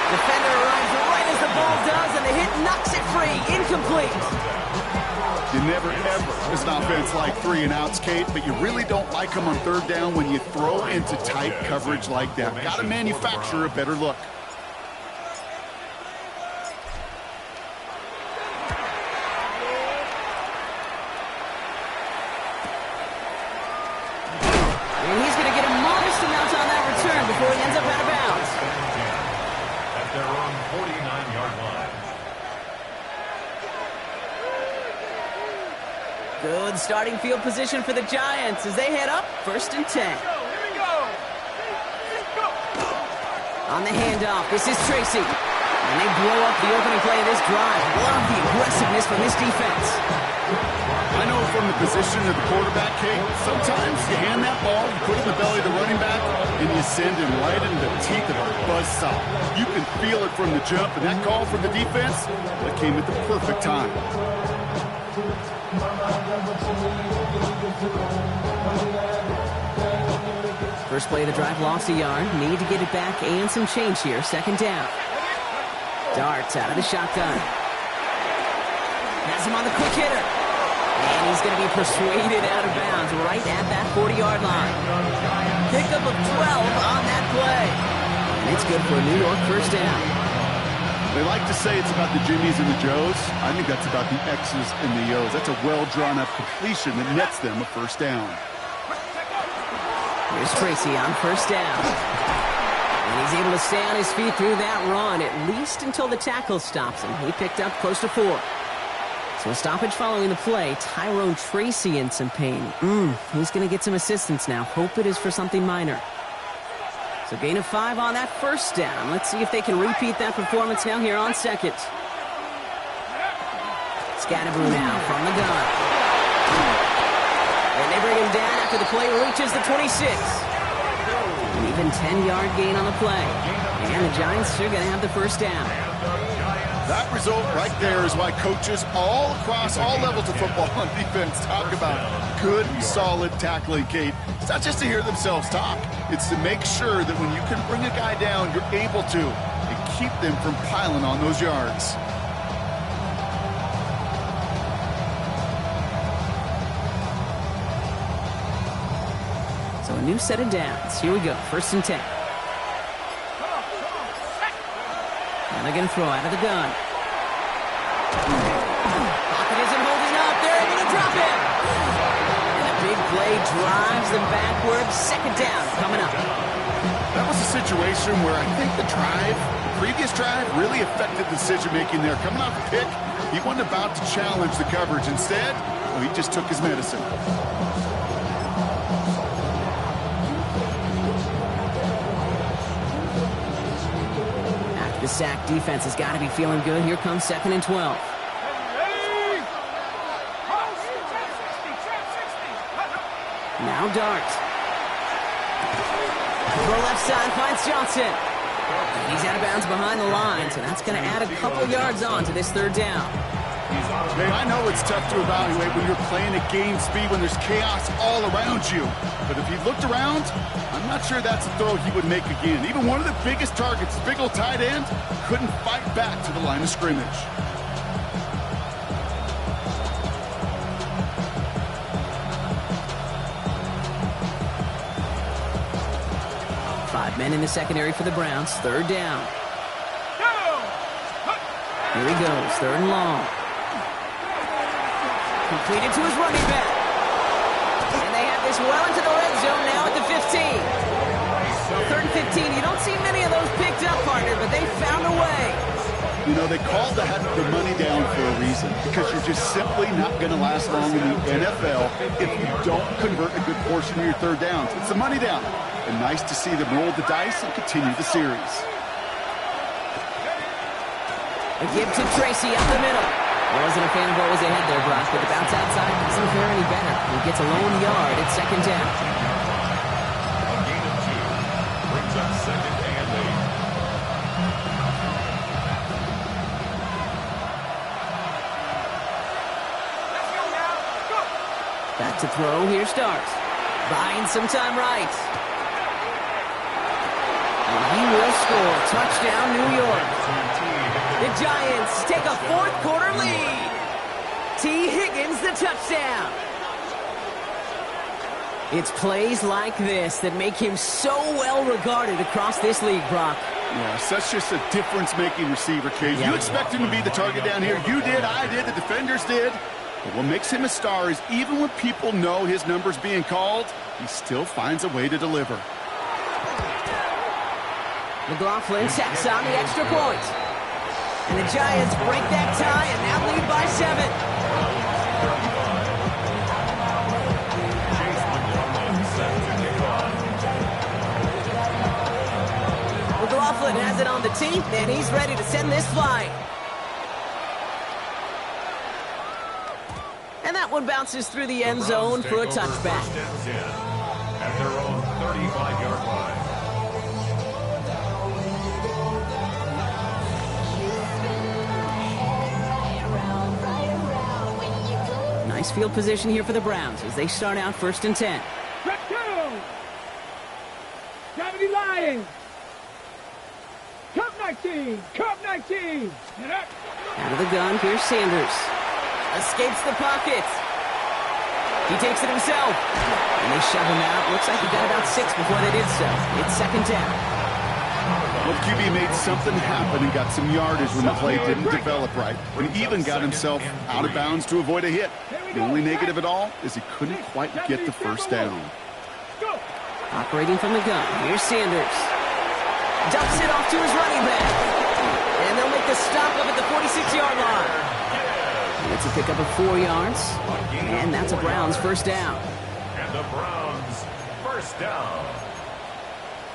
Defender arrives right as the ball does, and the hit knocks it free. Incomplete. You never, ever, as an offense, like 3 and outs, Kate, but you really don't like them on third down when you throw into tight coverage like that. Got to manufacture a better look. And he's going to get a modest amount on that return before he ends up out of bounds. At their own 49-yard line. Good starting field position for the Giants as they head up 1st and 10. On the handoff, this is Tracy. And they blow up the opening play of this drive. Love the aggressiveness from this defense. I know from the position of the quarterback, Kate, sometimes you hand that ball, you put it in the belly of the running back, and you send him right into the teeth of a buzzsaw. You can feel it from the jump, and that call from the defense, that came at the perfect time. First play of the drive, lost a yard. Need to get it back and some change here. 2nd down. Darts out of the shotgun. Has him on the quick hitter. And he's going to be persuaded out of bounds right at that 40-yard line. Pickup of 12 on that play. And it's good for a New York 1st down. They like to say it's about the Jimmies and the Joes. I think that's about the X's and the O's. That's a well-drawn-up completion that nets them a 1st down. Here's Tracy on 1st down. And he's able to stay on his feet through that run, at least until the tackle stops him. He picked up close to 4. So a stoppage following the play. Tyrone Tracy in some pain. He's going to get some assistance now. Hope it is for something minor. So gain of 5 on that 1st down. Let's see if they can repeat that performance now here on 2nd. Scatterboo now from the gun. And they bring him down after the play reaches the 26. An even 10-yard gain on the play. And the Giants are going to have the 1st down. That result right there is why coaches all across all levels of football on defense talk about good, solid tackling, Kate. It's not just to hear themselves talk. It's to make sure that when you can bring a guy down, you're able to and keep them from piling on those yards. So a new set of downs. Here we go. 1st and 10. And they're going to throw out of the gun. Pocket isn't holding up. They're able to drop it. And a big play drives them backwards. 2nd down coming up. That was a situation where I think the previous drive, really affected the decision-making there. Coming off a pick, he wasn't about to challenge the coverage. Instead, well, he just took his medicine. The sack defense has got to be feeling good. Here comes 2nd and 12. Now Dart. Throw left side finds Johnson. And he's out of bounds behind the line, so that's going to add a couple yards on to this 3rd down. Hey, I know it's tough to evaluate when you're playing at game speed when there's chaos all around you. But if he looked around, I'm not sure that's a throw he would make again. Even one of the biggest targets, big old tight end, couldn't fight back to the line of scrimmage. Five men in the secondary for the Browns. 3rd down. Here he goes. 3rd and long. Completed to his running back. And they have this well into the red zone now at the 15. Well, 3rd and 15, you don't see many of those picked up, partner, but they found a way. You know, they called the money down for a reason, because you're just simply not going to last long in the NFL if you don't convert a good portion of your third downs. It's the money down. And nice to see them roll the dice and continue the series. A give to Tracy up the middle. Wasn't a fan of what was ahead there, Brock, but the bounce outside doesn't fare any better. He gets a lone yard at 2nd down. A gain of 2 brings up 2nd and 8. Back to throw, here starts. Buying some time right. And he will score. Touchdown, New York. The Giants take a 4th quarter lead. T. Higgins, the touchdown. It's plays like this that make him so well regarded across this league, Brock. Yeah, such just a difference-making receiver, Cage. You expect him to be the target down here. You did, I did, the defenders did. But what makes him a star is even when people know his number's being called, he still finds a way to deliver. McLaughlin tacks on the extra point. And the Giants break that tie and now lead by 7. McLaughlin has it on the teeth, and he's ready to send this flying. And that one bounces through the end zone for a touchback. At their own 35-yard line. Nice field position here for the Browns as they start out 1st and 10. Let's go! 70 Lions! Cup 19! Cup 19! Out of the gun, here's Sanders. Escapes the pocket. He takes it himself. And they shove him out. Looks like he got about 6 before they did so. It's 2nd down. Well, QB made something happen and got some yardage when the play didn't develop right. And even got himself out of bounds to avoid a hit. The only negative at all is he couldn't quite get the 1st down. Operating from the gun, here's Sanders. Dumps it off to his running back. And they'll make the stop up at the 46-yard line. It's a pickup of 4 yards. And that's a Browns 1st down. And the Browns 1st down.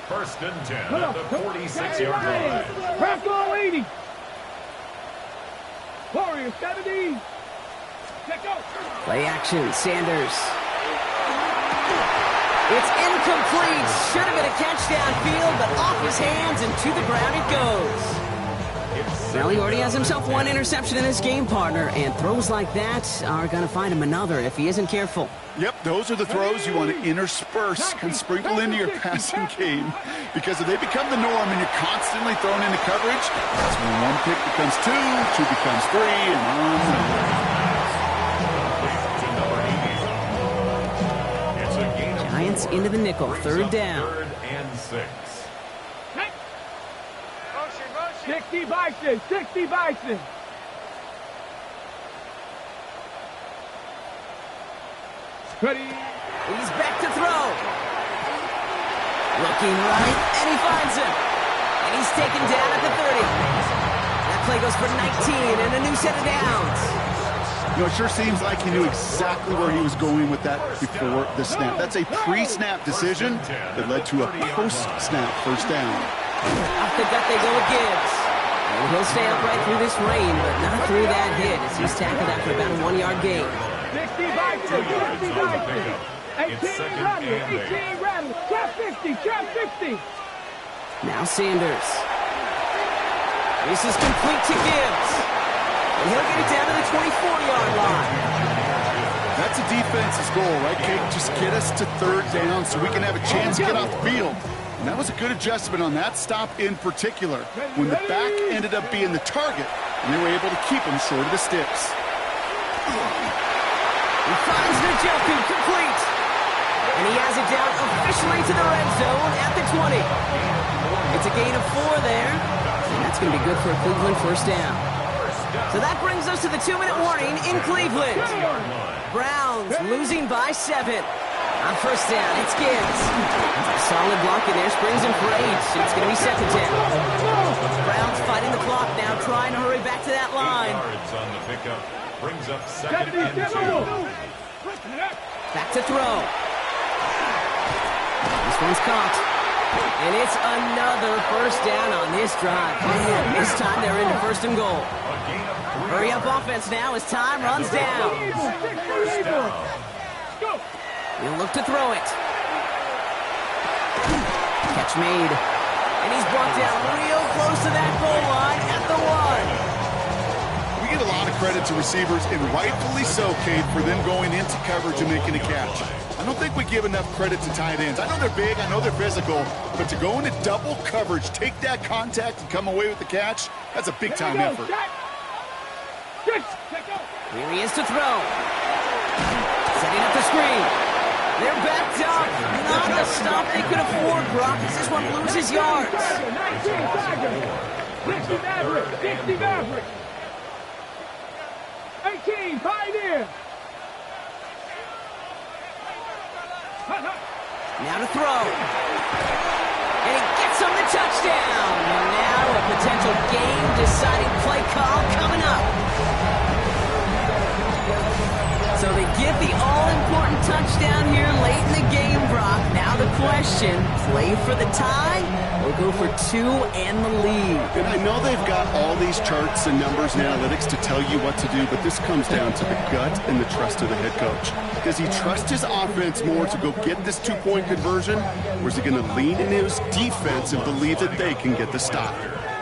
1st and 10 at the 46-yard line. Bronco 80. Warrior 70. Let's go. Play action, Sanders. It's incomplete. Should have been a catch downfield, but off his hands and to the ground it goes. Well, he already has himself 1 interception in this game, partner, and throws like that are going to find him another if he isn't careful. Yep, those are the throws you want to intersperse and sprinkle into your passing game, because if they become the norm and you're constantly thrown into coverage, that's when 1 pick becomes 2, 2 becomes 3, and on. Giants into the nickel, 3rd down. 3rd and 6. 60 Bison, 60 Bison. Ready. He's back to throw. Looking right, and he finds him. And he's taken down at the 30. That play goes for 19 and a new set of downs. You know, it sure seems like he knew exactly where he was going with that before the snap. That's a pre-snap decision that led to a post-snap 1st down. Off the gut they go with Gibbs. And he'll stay upright through this rain, but not through that hit as he's tackled after about a 1-yard gain. 60 Bison, 60 Bison. 18 rattle, 18 rattle. Trap 50, trap 50. Now Sanders. This is complete to Gibbs. And he'll get it down to the 24-yard line. That's a defense's goal, right, Kate? Just get us to 3rd down so we can have a chance to get off the field. And that was a good adjustment on that stop in particular, when the back ended up being the target, and they were able to keep him short of the sticks. He finds the jumping complete. And he has it down officially to the red zone at the 20. It's a gain of 4 there. And that's going to be good for a Cleveland 1st down. So that brings us to the 2-minute warning in Cleveland. Browns losing by 7. On first down, it's Gibbs. Solid block in there, springs him for 8. It's going to be second down. Browns fighting the clock now, trying to hurry back to that line. 8 yards on the pickup. Brings up second and 2. Back to throw. This one's caught. And it's another first down on this drive. Man, this time they're into first and goal. Hurry up offense now as time runs down. He'll look to throw it. Catch made. And he's brought down real close to that goal line at the 1. We get a lot of credit to receivers, and rightfully so, Kate, for them going into coverage and making a catch. I don't think we give enough credit to tight ends. I know they're big, I know they're physical, but to go into double coverage, take that contact, and come away with the catch, that's a big-time effort. Here he is to throw. Setting up the screen. They're backed up. Not the stop they could afford, Brock, as this one loses yards. 60 Maverick. 18, Pioneer. Now to throw. And he gets him the touchdown. And now a potential game-deciding play call coming up. So they get the all-important touchdown here late in the game, Brock. Now the question, play for the tie or go for 2 and the lead? And I know they've got all these charts and numbers and analytics to tell you what to do, but this comes down to the gut and the trust of the head coach. Does he trust his offense more to go get this 2-point conversion, or is he going to lean in his defense and believe that they can get the stop?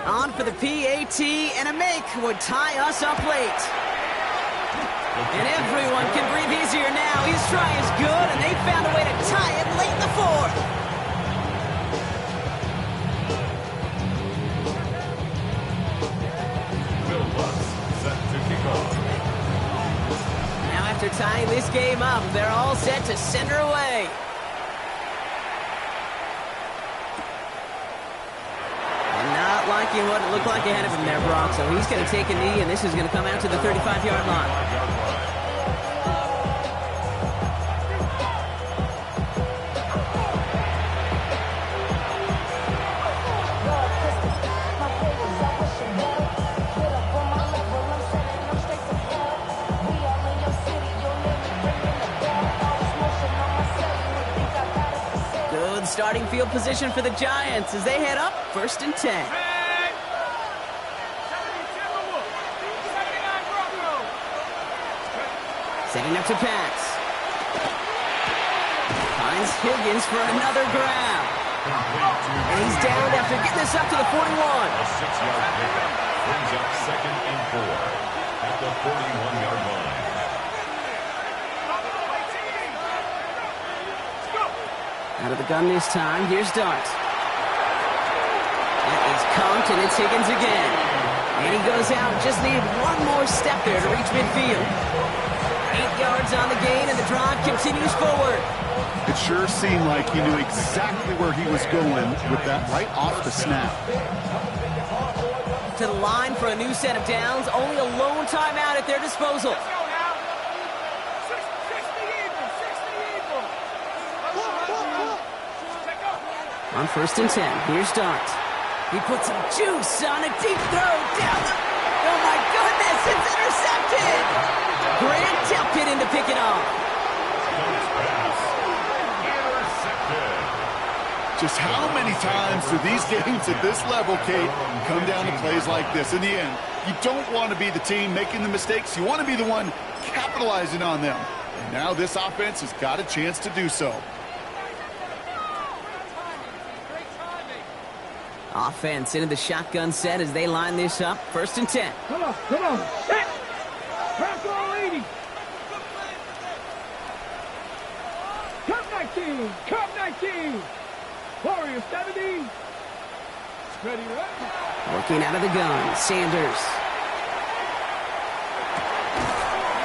On for the PAT, and a make would tie us up late. And everyone can breathe easier now. His try is good, and they found a way to tie it late in the 4th. Set to kick off. Now after tying this game up, they're all set to send her away. And not liking what it looked like ahead of him there, Brock. So he's going to take a knee, and this is going to come out to the 35-yard line. Starting field position for the Giants as they head up first and 10. Setting up to pass. Finds Higgins for another grab. And he's down after getting this up to the 41. A 6-yard pickup brings up second and 4 at the 41-yard line. Out of the gun this time. Here's Dart. That is Compton, and it's Higgins again. And he goes out. Just need one more step there to reach midfield. 8 yards on the gain, and the drive continues forward. It sure seemed like he knew exactly where he was going with that right off the snap. To the line for a new set of downs. Only a lone timeout at their disposal. On first and 10, here's Dart. He puts some juice on a deep throw down the... Oh, my goodness, it's intercepted! Grant Delpit in to pick it off. Just how many times do these games at this level, Kate, come down to plays like this? In the end, you don't want to be the team making the mistakes. You want to be the one capitalizing on them. And now this offense has got a chance to do so. Offense into the shotgun set as they line this up. First and 10. Come on. Set. Press all 80. Cup 19. Warrior 70. Ready, right? Working out of the gun. Sanders.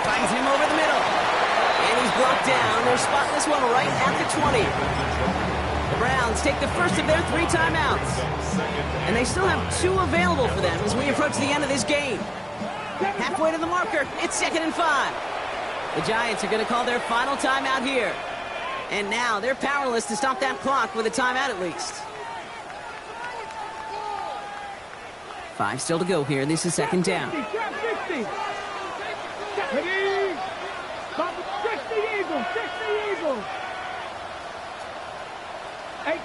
Finds him over the middle. And he's brought down. They're spotting this one right at the 20. The Browns take the first of their 3 timeouts. And they still have 2 available for them as we approach the end of this game. Halfway to the marker. It's 2nd and 5. The Giants are going to call their final timeout here. And now they're powerless to stop that clock with a timeout at least. 5 still to go here. This is 2nd down. 60 Eagles, 60 Eagles. 18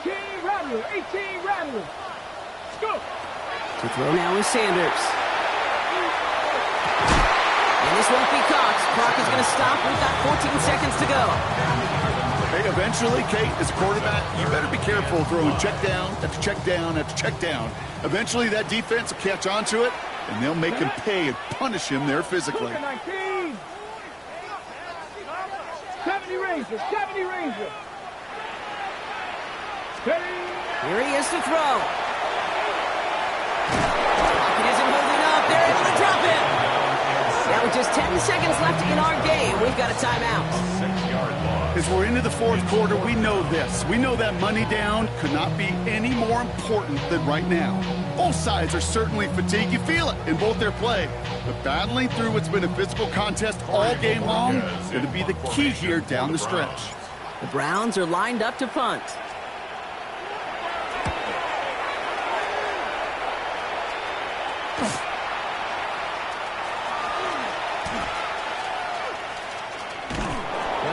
Rattler, 18 Rattler. Let's go. To throw now is Sanders. And this won't be caught. Clock is going to stop. We've got 14 seconds to go. Hey, eventually, Kate, as a quarterback, you better be careful throwing check down after check down after check down. Eventually, that defense will catch on to it, and they'll make him pay and punish him there physically. 19. 70 Ranger, 70 Ranger. Here he is to throw. It isn't holding up. They're able to drop him. Now with just 10 seconds left in our game, we've got a timeout. 6-yard loss. As we're into the 4th quarter, we know this. We know that money down could not be any more important than right now. Both sides are certainly fatigued. You feel it in both their play. But battling through what's been a physical contest all game long is going to be the key here down the stretch. The Browns are lined up to punt.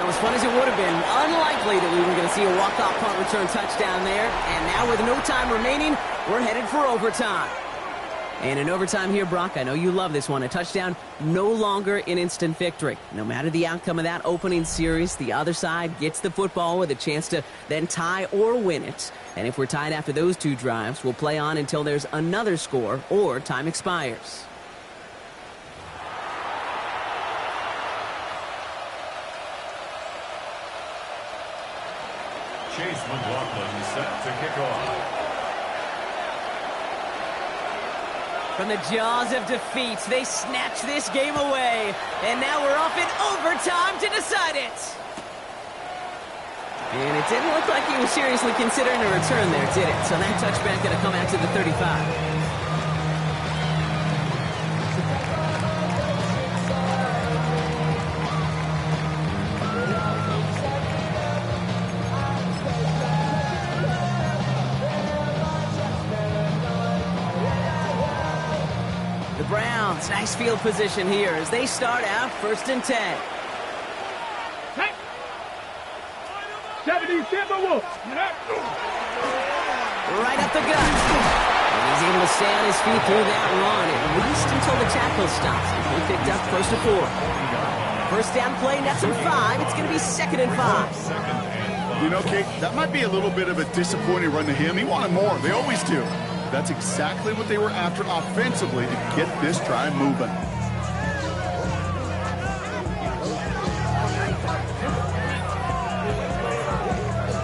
As fun as it would have been, unlikely that we were going to see a walk-off punt return touchdown there. And now with no time remaining, we're headed for overtime. And in overtime here, Brock, I know you love this one. A touchdown, no longer an instant victory. No matter the outcome of that opening series, the other side gets the football with a chance to then tie or win it. And if we're tied after those 2 drives, we'll play on until there's another score or time expires. Chase McLaughlin set to kick off. From the jaws of defeat, they snatch this game away. And now we're off in overtime to decide it. And it didn't look like he was seriously considering a return there, did it? So that touchback going to come out to the 35. Browns, nice field position here as they start out 1st and 10. 70 Timberwolves. Right up the gut. And he's able to stay on his feet through that run, at least until the tackle stops. He picked up close to 4. 1st down play, nets him 5. It's going to be 2nd and 5. You know, Kate, that might be a little bit of a disappointing run to him. He wanted more. They always do. That's exactly what they were after offensively to get this drive moving.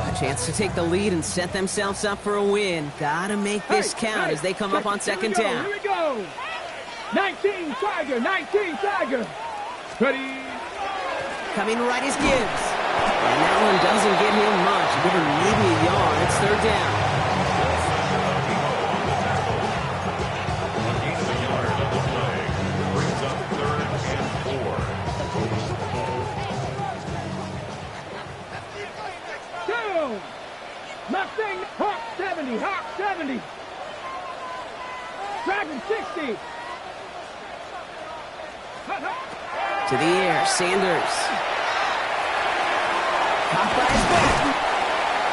A chance to take the lead and set themselves up for a win. Gotta make this count as they come up on 2nd down. Here we go. 19 Tiger, 19 Tiger. Ready. Coming right is Gibbs. And that one doesn't get him much. Give him maybe a yard. It's 3rd down. Mustang, Hawk 70, Hawk 70. Dragon 60. To the air, Sanders. Caught by his back.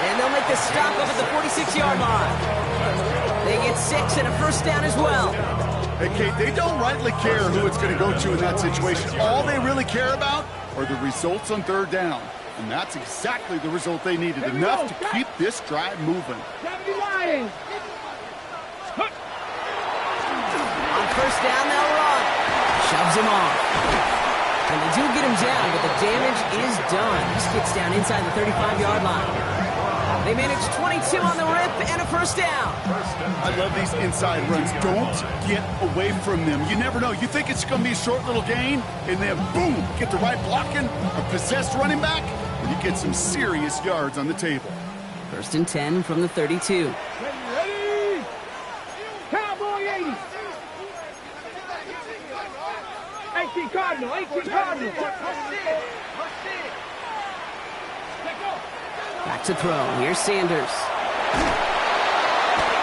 And they'll make the stop up at the 46-yard line. They get 6 and a 1st down as well. Hey, Kate, they don't rightly care who it's going to go to in that situation. All they really care about are the results on 3rd down. And that's exactly the result they needed, enough to keep this drive moving. 70 Lions. On 1st down, they'll run. Shoves him off. And they do get him down, but the damage is done. This gets down inside the 35-yard line. They manage 22 on the rip and a 1st down. I love these inside runs. Don't get away from them. You never know. You think it's going to be a short little gain, and then boom, get the right blocking, a possessed running back, and you get some serious yards on the table. 1st and 10 from the 32. Ready? Cowboy 80. 18 Cardinal, 18 Cardinal. Back to throw. Here's Sanders.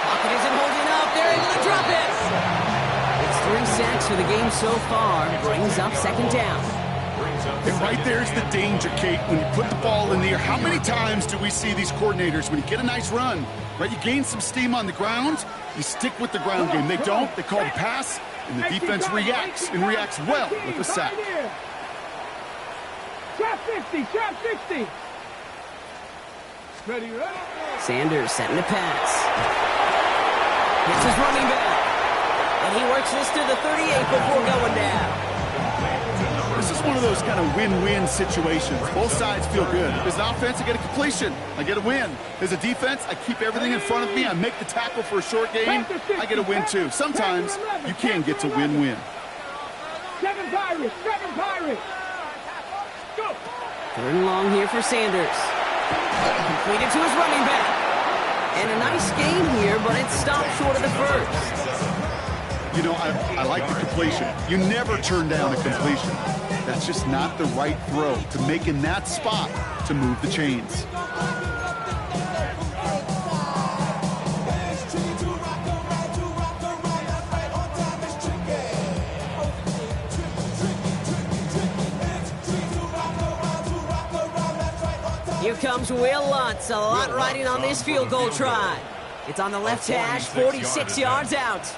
Pocket isn't holding up. They're able to drop it. It's 3 sacks for the game so far. Brings up second down. And right there's the danger, Kate, when you put the ball in the air. How many times do we see these coordinators, when you get a nice run, right, you gain some steam on the ground, you stick with the ground game. They don't. They call the pass, and the defense reacts, and reacts well with a sack. Trap 50, trap 50. Ready, ready. Sanders setting the pass. Hits his running back. And he works this to the 38 before going down. This is one of those kind of win-win situations. Both sides feel good. As an offense, I get a completion. I get a win. As a defense, I keep everything in front of me. I make the tackle for a short gain. I get a win, too. Sometimes you can get to win-win. 7 Pirates, 7 Pirates. Go. 3rd and long here for Sanders. Completed to his running back. And a nice gain here, but it stopped short of the first. You know, I like the completion. You never turn down a completion. That's just not the right throw to make in that spot to move the chains. Here comes Will Lutz. A lot riding on this field goal try. It's on the left hash, 46 yards out.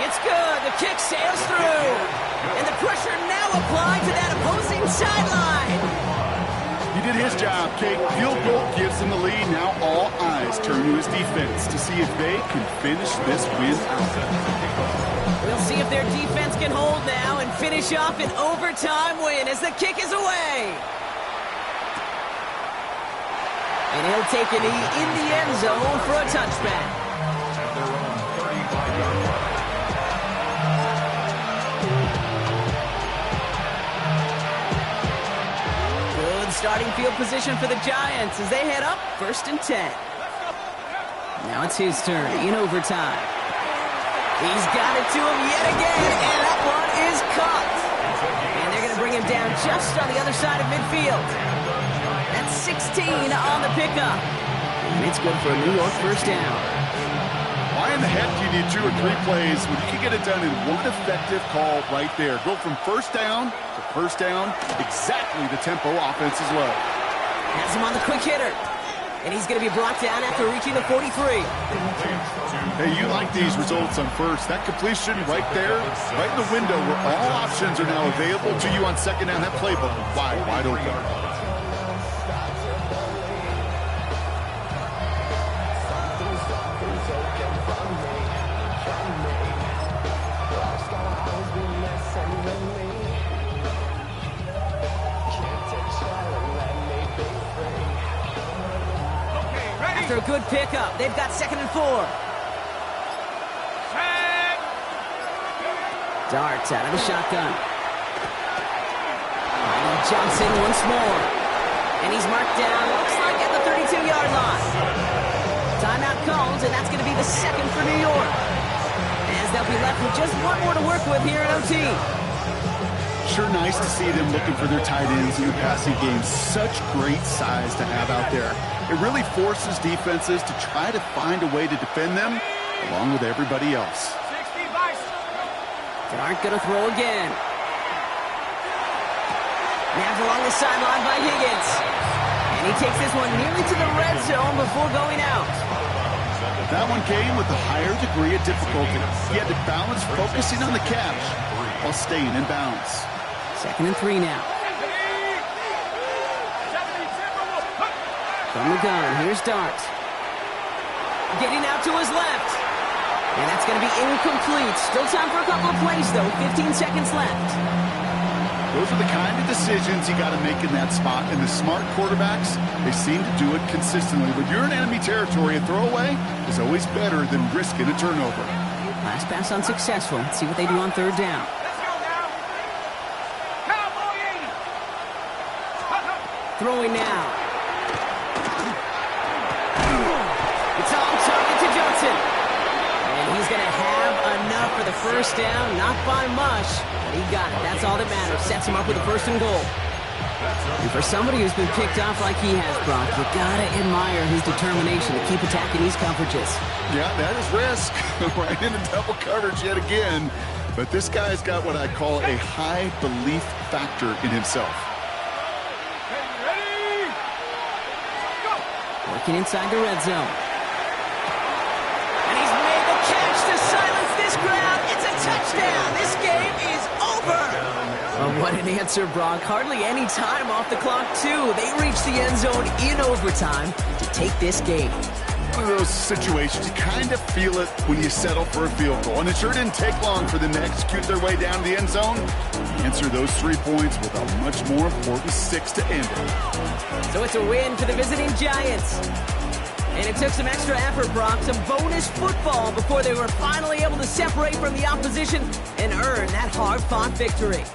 It's good. The kick sails through. And the pressure now applied to that opposing sideline. He did his job, Kate. Field goal gives him the lead. Now all eyes turn to his defense to see if they can finish this win out. We'll see if their defense can hold now and finish off an overtime win as the kick is away. And he'll take a knee in the end zone for a touchback. At their own 35-yard line. Starting field position for the Giants as they head up 1st and 10. Now it's his turn in overtime. He's got it to him yet again, and that one is caught. And they're going to bring him down just on the other side of midfield. That's 16 on the pickup. And it's good for a New York first down. Why in the heck do you need 2 or 3 plays when you can get it done in one effective call right there? Go from first down to first down, exactly the tempo offense as well. Has him on the quick hitter. And he's going to be brought down after reaching the 43. Hey, you like these results on first. That completion right there, right in the window where all options are now available to you on second down. That playbook wide open. After a good pickup, they've got 2nd and 4. Darts out of the shotgun. And Johnson once more. And he's marked down, looks like at the 32-yard line. Timeout called, and that's going to be the 2nd for New York. As they'll be left with just one more to work with here in OT. Sure nice to see them looking for their tight ends in the passing game. Such great size to have out there. It really forces defenses to try to find a way to defend them along with everybody else. They aren't going to throw again. Nabbed along the sideline by Higgins. And he takes this one nearly to the red zone before going out. That one came with a higher degree of difficulty. He had to balance focusing on the catch while staying in bounds. 2nd and 3 now. From the gun, here's Dart. Getting out to his left. And that's going to be incomplete. Still time for a couple of plays, though. 15 seconds left. Those are the kind of decisions you got to make in that spot. And the smart quarterbacks, they seem to do it consistently. When you're in enemy territory, a throwaway is always better than risking a turnover. Last pass unsuccessful. Let's see what they do on 3rd down. Throwing now. It's on target to Johnson. And he's going to have enough for the first down, not by much. He got it. That's all that matters. Sets him up with a 1st and goal. And for somebody who's been picked off like he has, Brock, you gotta admire his determination to keep attacking these coverages. Yeah, that is risk. Right into double coverage yet again. But this guy's got what I call a high belief factor in himself. Working inside the red zone. And he's made the catch to silence this crowd. It's a touchdown. This game is over. Oh, what an answer, Brock. Hardly any time off the clock, too. They reach the end zone in overtime to take this game. One of those situations, you kind of feel it when you settle for a field goal. And it sure didn't take long for them to execute their way down to the end zone. Answer those 3 points with a much more important 6 to end it. So it's a win for the visiting Giants. And it took some extra effort, Brock, some bonus football before they were finally able to separate from the opposition and earn that hard-fought victory.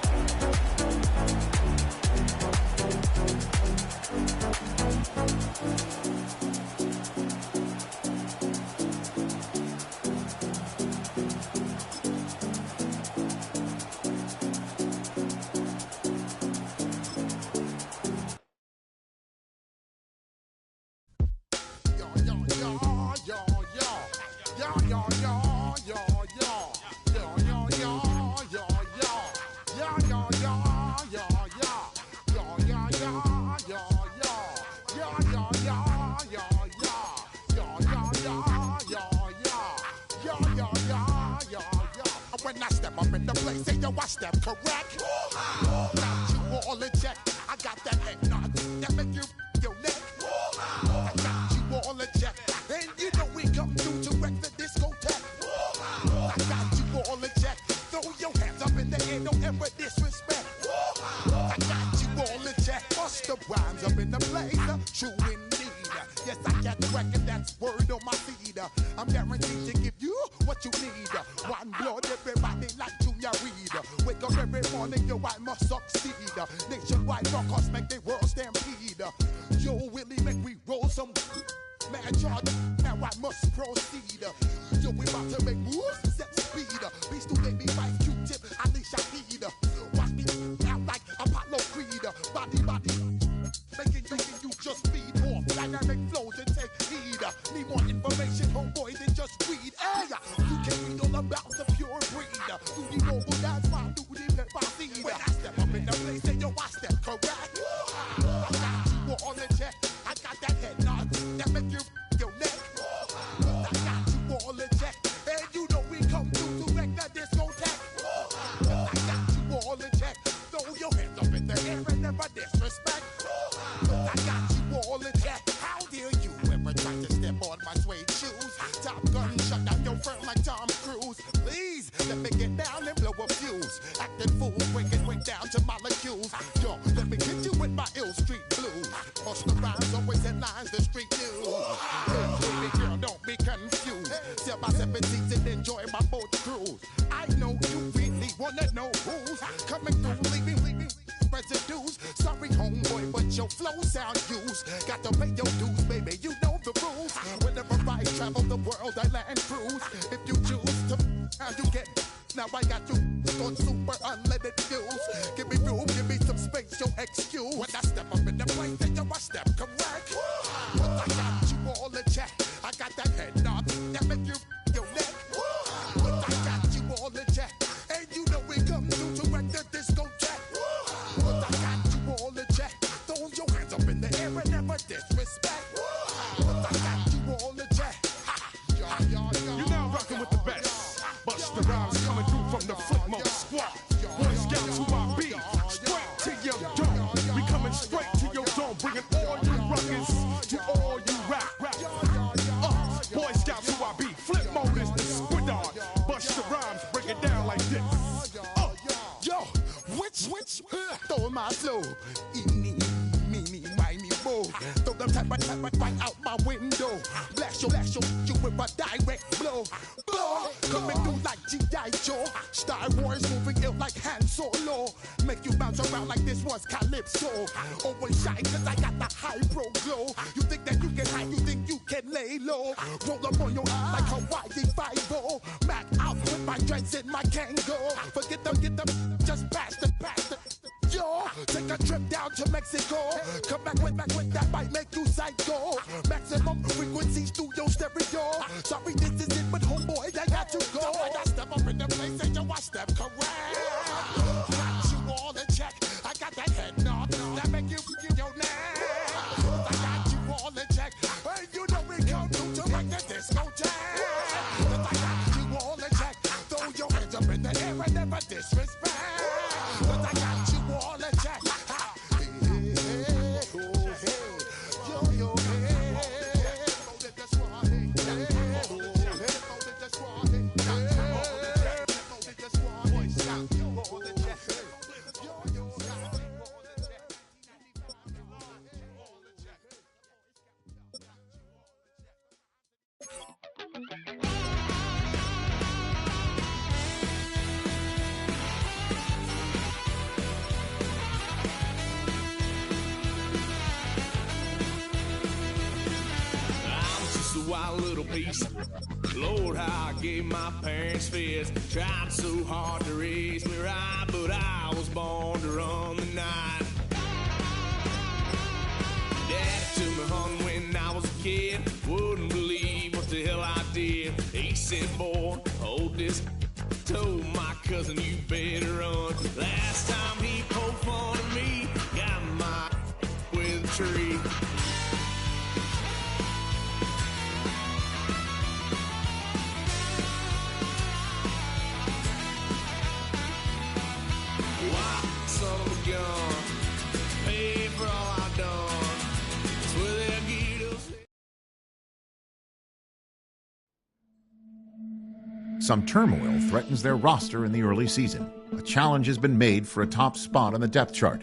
When I step up in the place, say yo, I step correct. Got you all in check. I got that head nod that make you your neck. I got you all in check, and you know we come through to wreck the discotheque. I got you all in check. Throw your hands up in the air, don't ever disrespect. I got you all in check. Bust the rhymes up in the place, true indeed. Yes, I got the record, that's word on my feed. I'm guaranteed to give you what you need. One blood, everybody like Junior Reed. Wake up every morning, yo, I must succeed. Nationwide rockers make the world stampede. Yo, Willie, make we roll some mad charge. Now I must proceed. Yo, we about to make moves, set speed. Beast to make me fight Q-tip, I need Shahid. Watch me out like Apollo Creed. Body, making you just feed off dynamic flows and take heed. Need more information, homeboy, than just read. Hey, you can read all about the pure breed. You need more, that's why do the pepper seed. When I step up in the place, then yo, I step correct. I got you all in check. I got that head nod that make you your neck. I got you all in check, and you know we come through to wreck the discotheque. I got you all in check. Throw your hands up in the air and never disrespect. I got you all in check. How dare you ever try to step on my suede shoes? Top Gun shut down your firm like Tom Cruise. Please let me get down and blow a fuse. Acting fool, breaking way down to molecules. Yo, let me hit you with my ill street blues. Most the rhymes always headlines the street news. Hey, baby girl, don't be confused. Sail by 7 seats and enjoy my boat cruise. I know you really wanna know who's coming through, leaving residues. Sorry, homeboy, but your flow sound used. Got to pay your dues, baby, you know the rules. Whenever I travel the world, I land cruise. If you choose to, how you get. Now I got you on super unleaded fuels. Give me room, give me some space, your excuse. When I step up in the place, then yo, I step correct. But I got you all in check. I got that head nod that make you your neck. But I got you all in check, and you know we come through to wreck the discotheque. But I got you all in check. Throw your hands up in the air and never disrespect. But I got you all in check. You're now rocking with the best. Bust the rhymes coming through from the Flip Mode Squad. Boy Scouts who I be. Straight to your dome. We coming straight to your dome. Bringing all you rockers to all you rap. Boy Scouts who I be. Flip Mode is the squid on. Bust the rhymes, break it down like this. Yo, which, throw my flow. Me, bow. Throw them type right out my window. Blast you with a direct blow. Coming through like G.I. Joe. Star Wars moving ill like Han Solo. Make you bounce around like this was Calypso. Always shine cause I got the high pro glow. You think that you can hide, you think you can lay low. Roll up on your eye like Hawaii 5-0. Mac out with my dreads in my Kangol. Forget them, get them, just pass the. Yo, take a trip down to Mexico. Come back with that might make you psycho. Maximum frequencies through your stereo. Sorry, this is it, but homeboy, I got to go. I step up in the place and you watch them correct. Got you all in check. I got that head nod that make you your neck. I got you all in check. And you know we come through to like the discotheque. I got you all in check. Throw your hands up in the air and never disrespect. But I got you all in check. Wild little piece. Lord, how I gave my parents fits. Tried so hard to raise me right, but I was born to run the night. Dad took me home when I was a kid. Wouldn't believe what the hell I did. He said, boy, hold this. Told my cousin, you better run. Last time he poked fun at me, got my with a tree. Son of a gun, pay for all I've done. It's where they'll get us. Some turmoil threatens their roster in the early season. A challenge has been made for a top spot on the depth chart.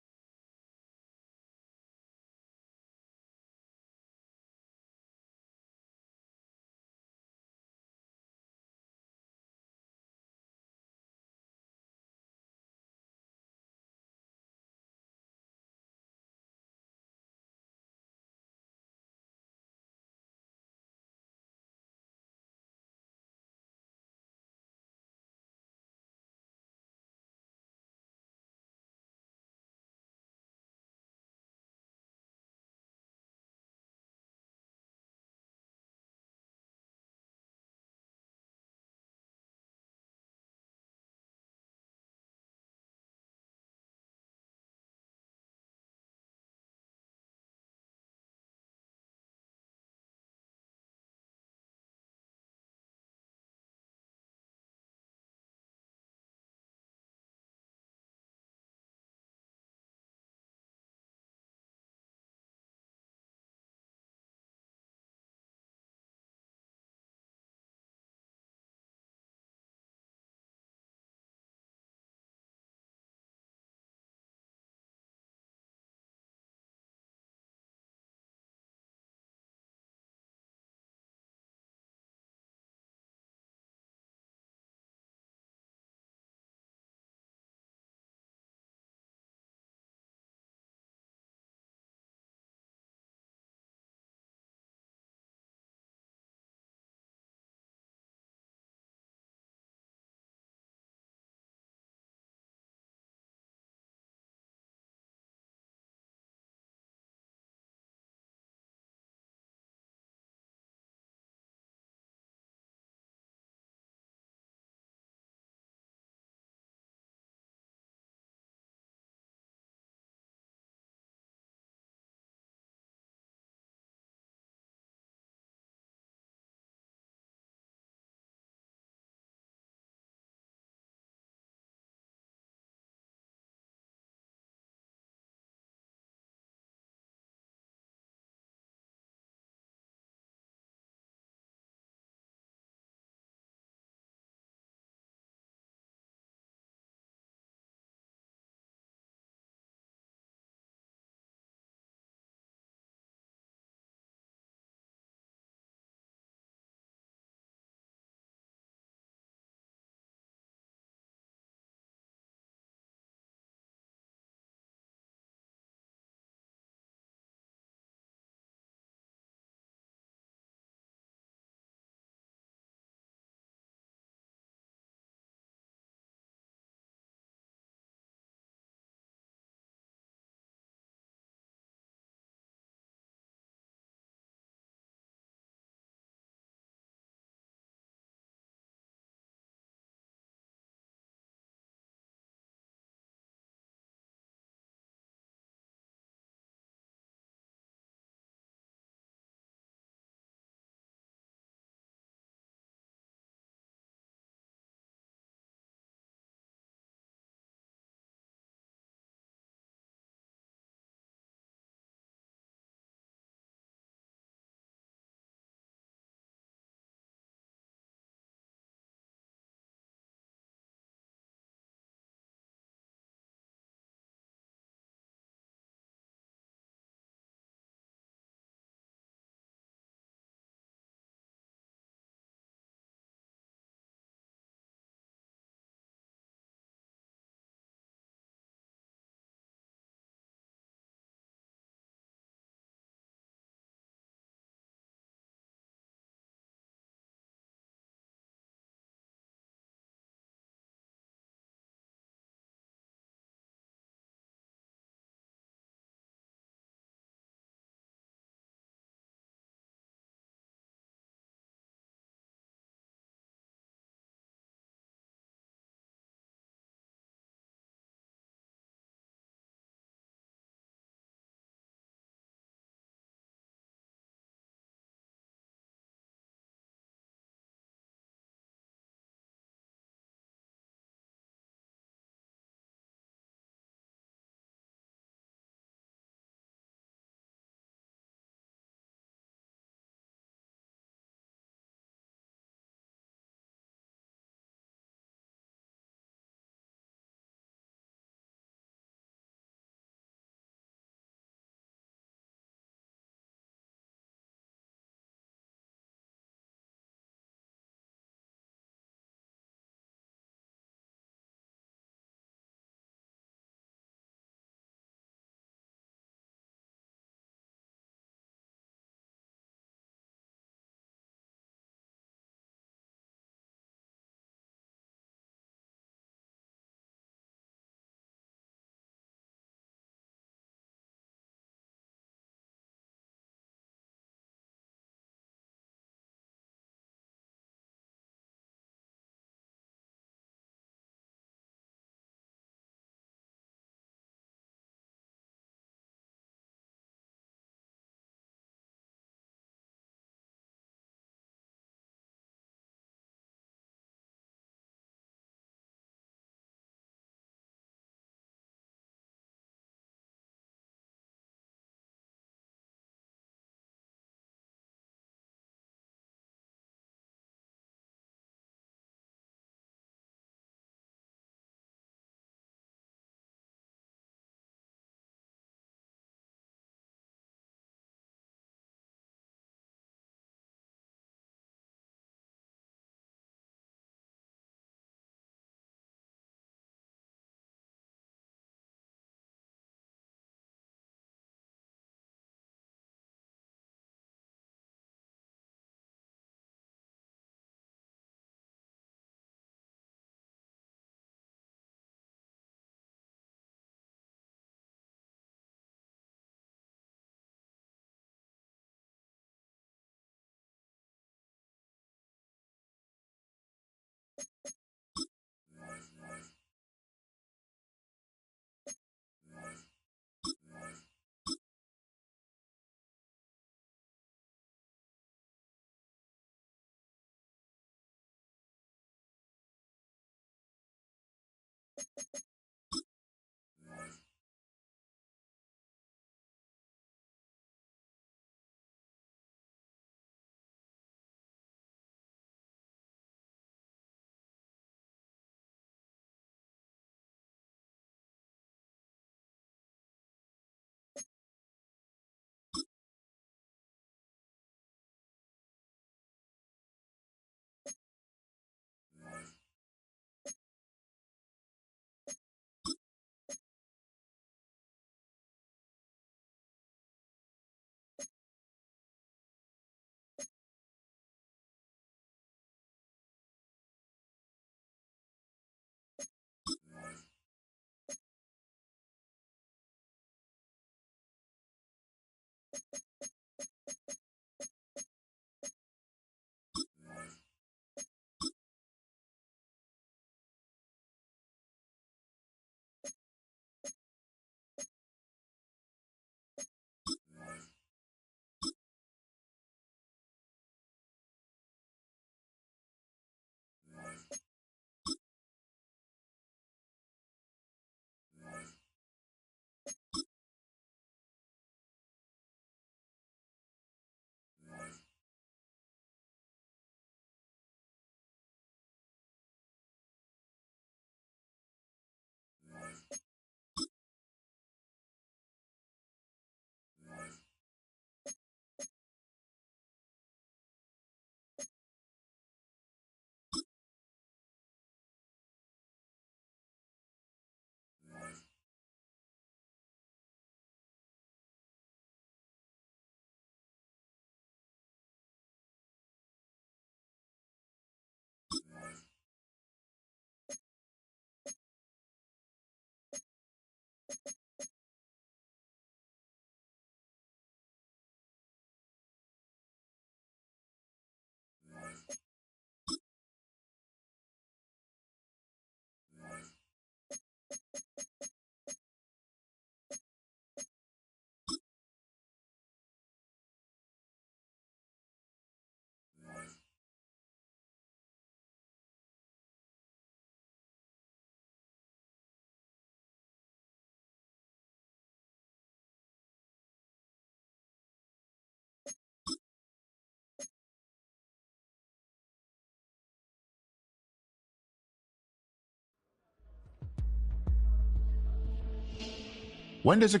When does a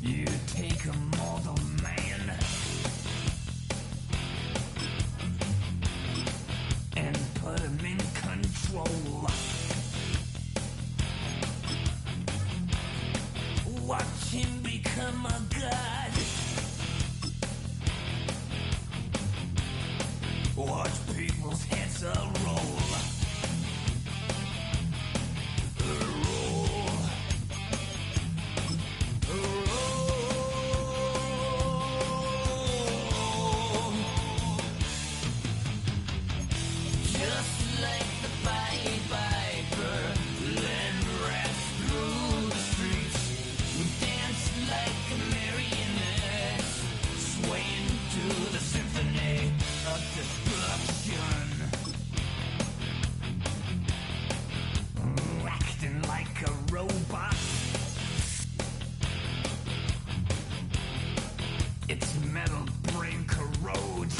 You take a mortal man and put him in control. Watch him become a god. Watch people's heads roll. Acting like a robot. Its metal brain corrodes.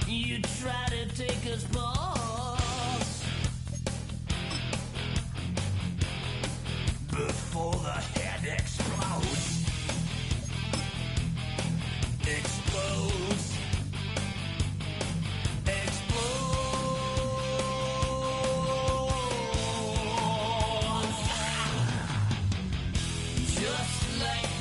You try to take us balls before the hell like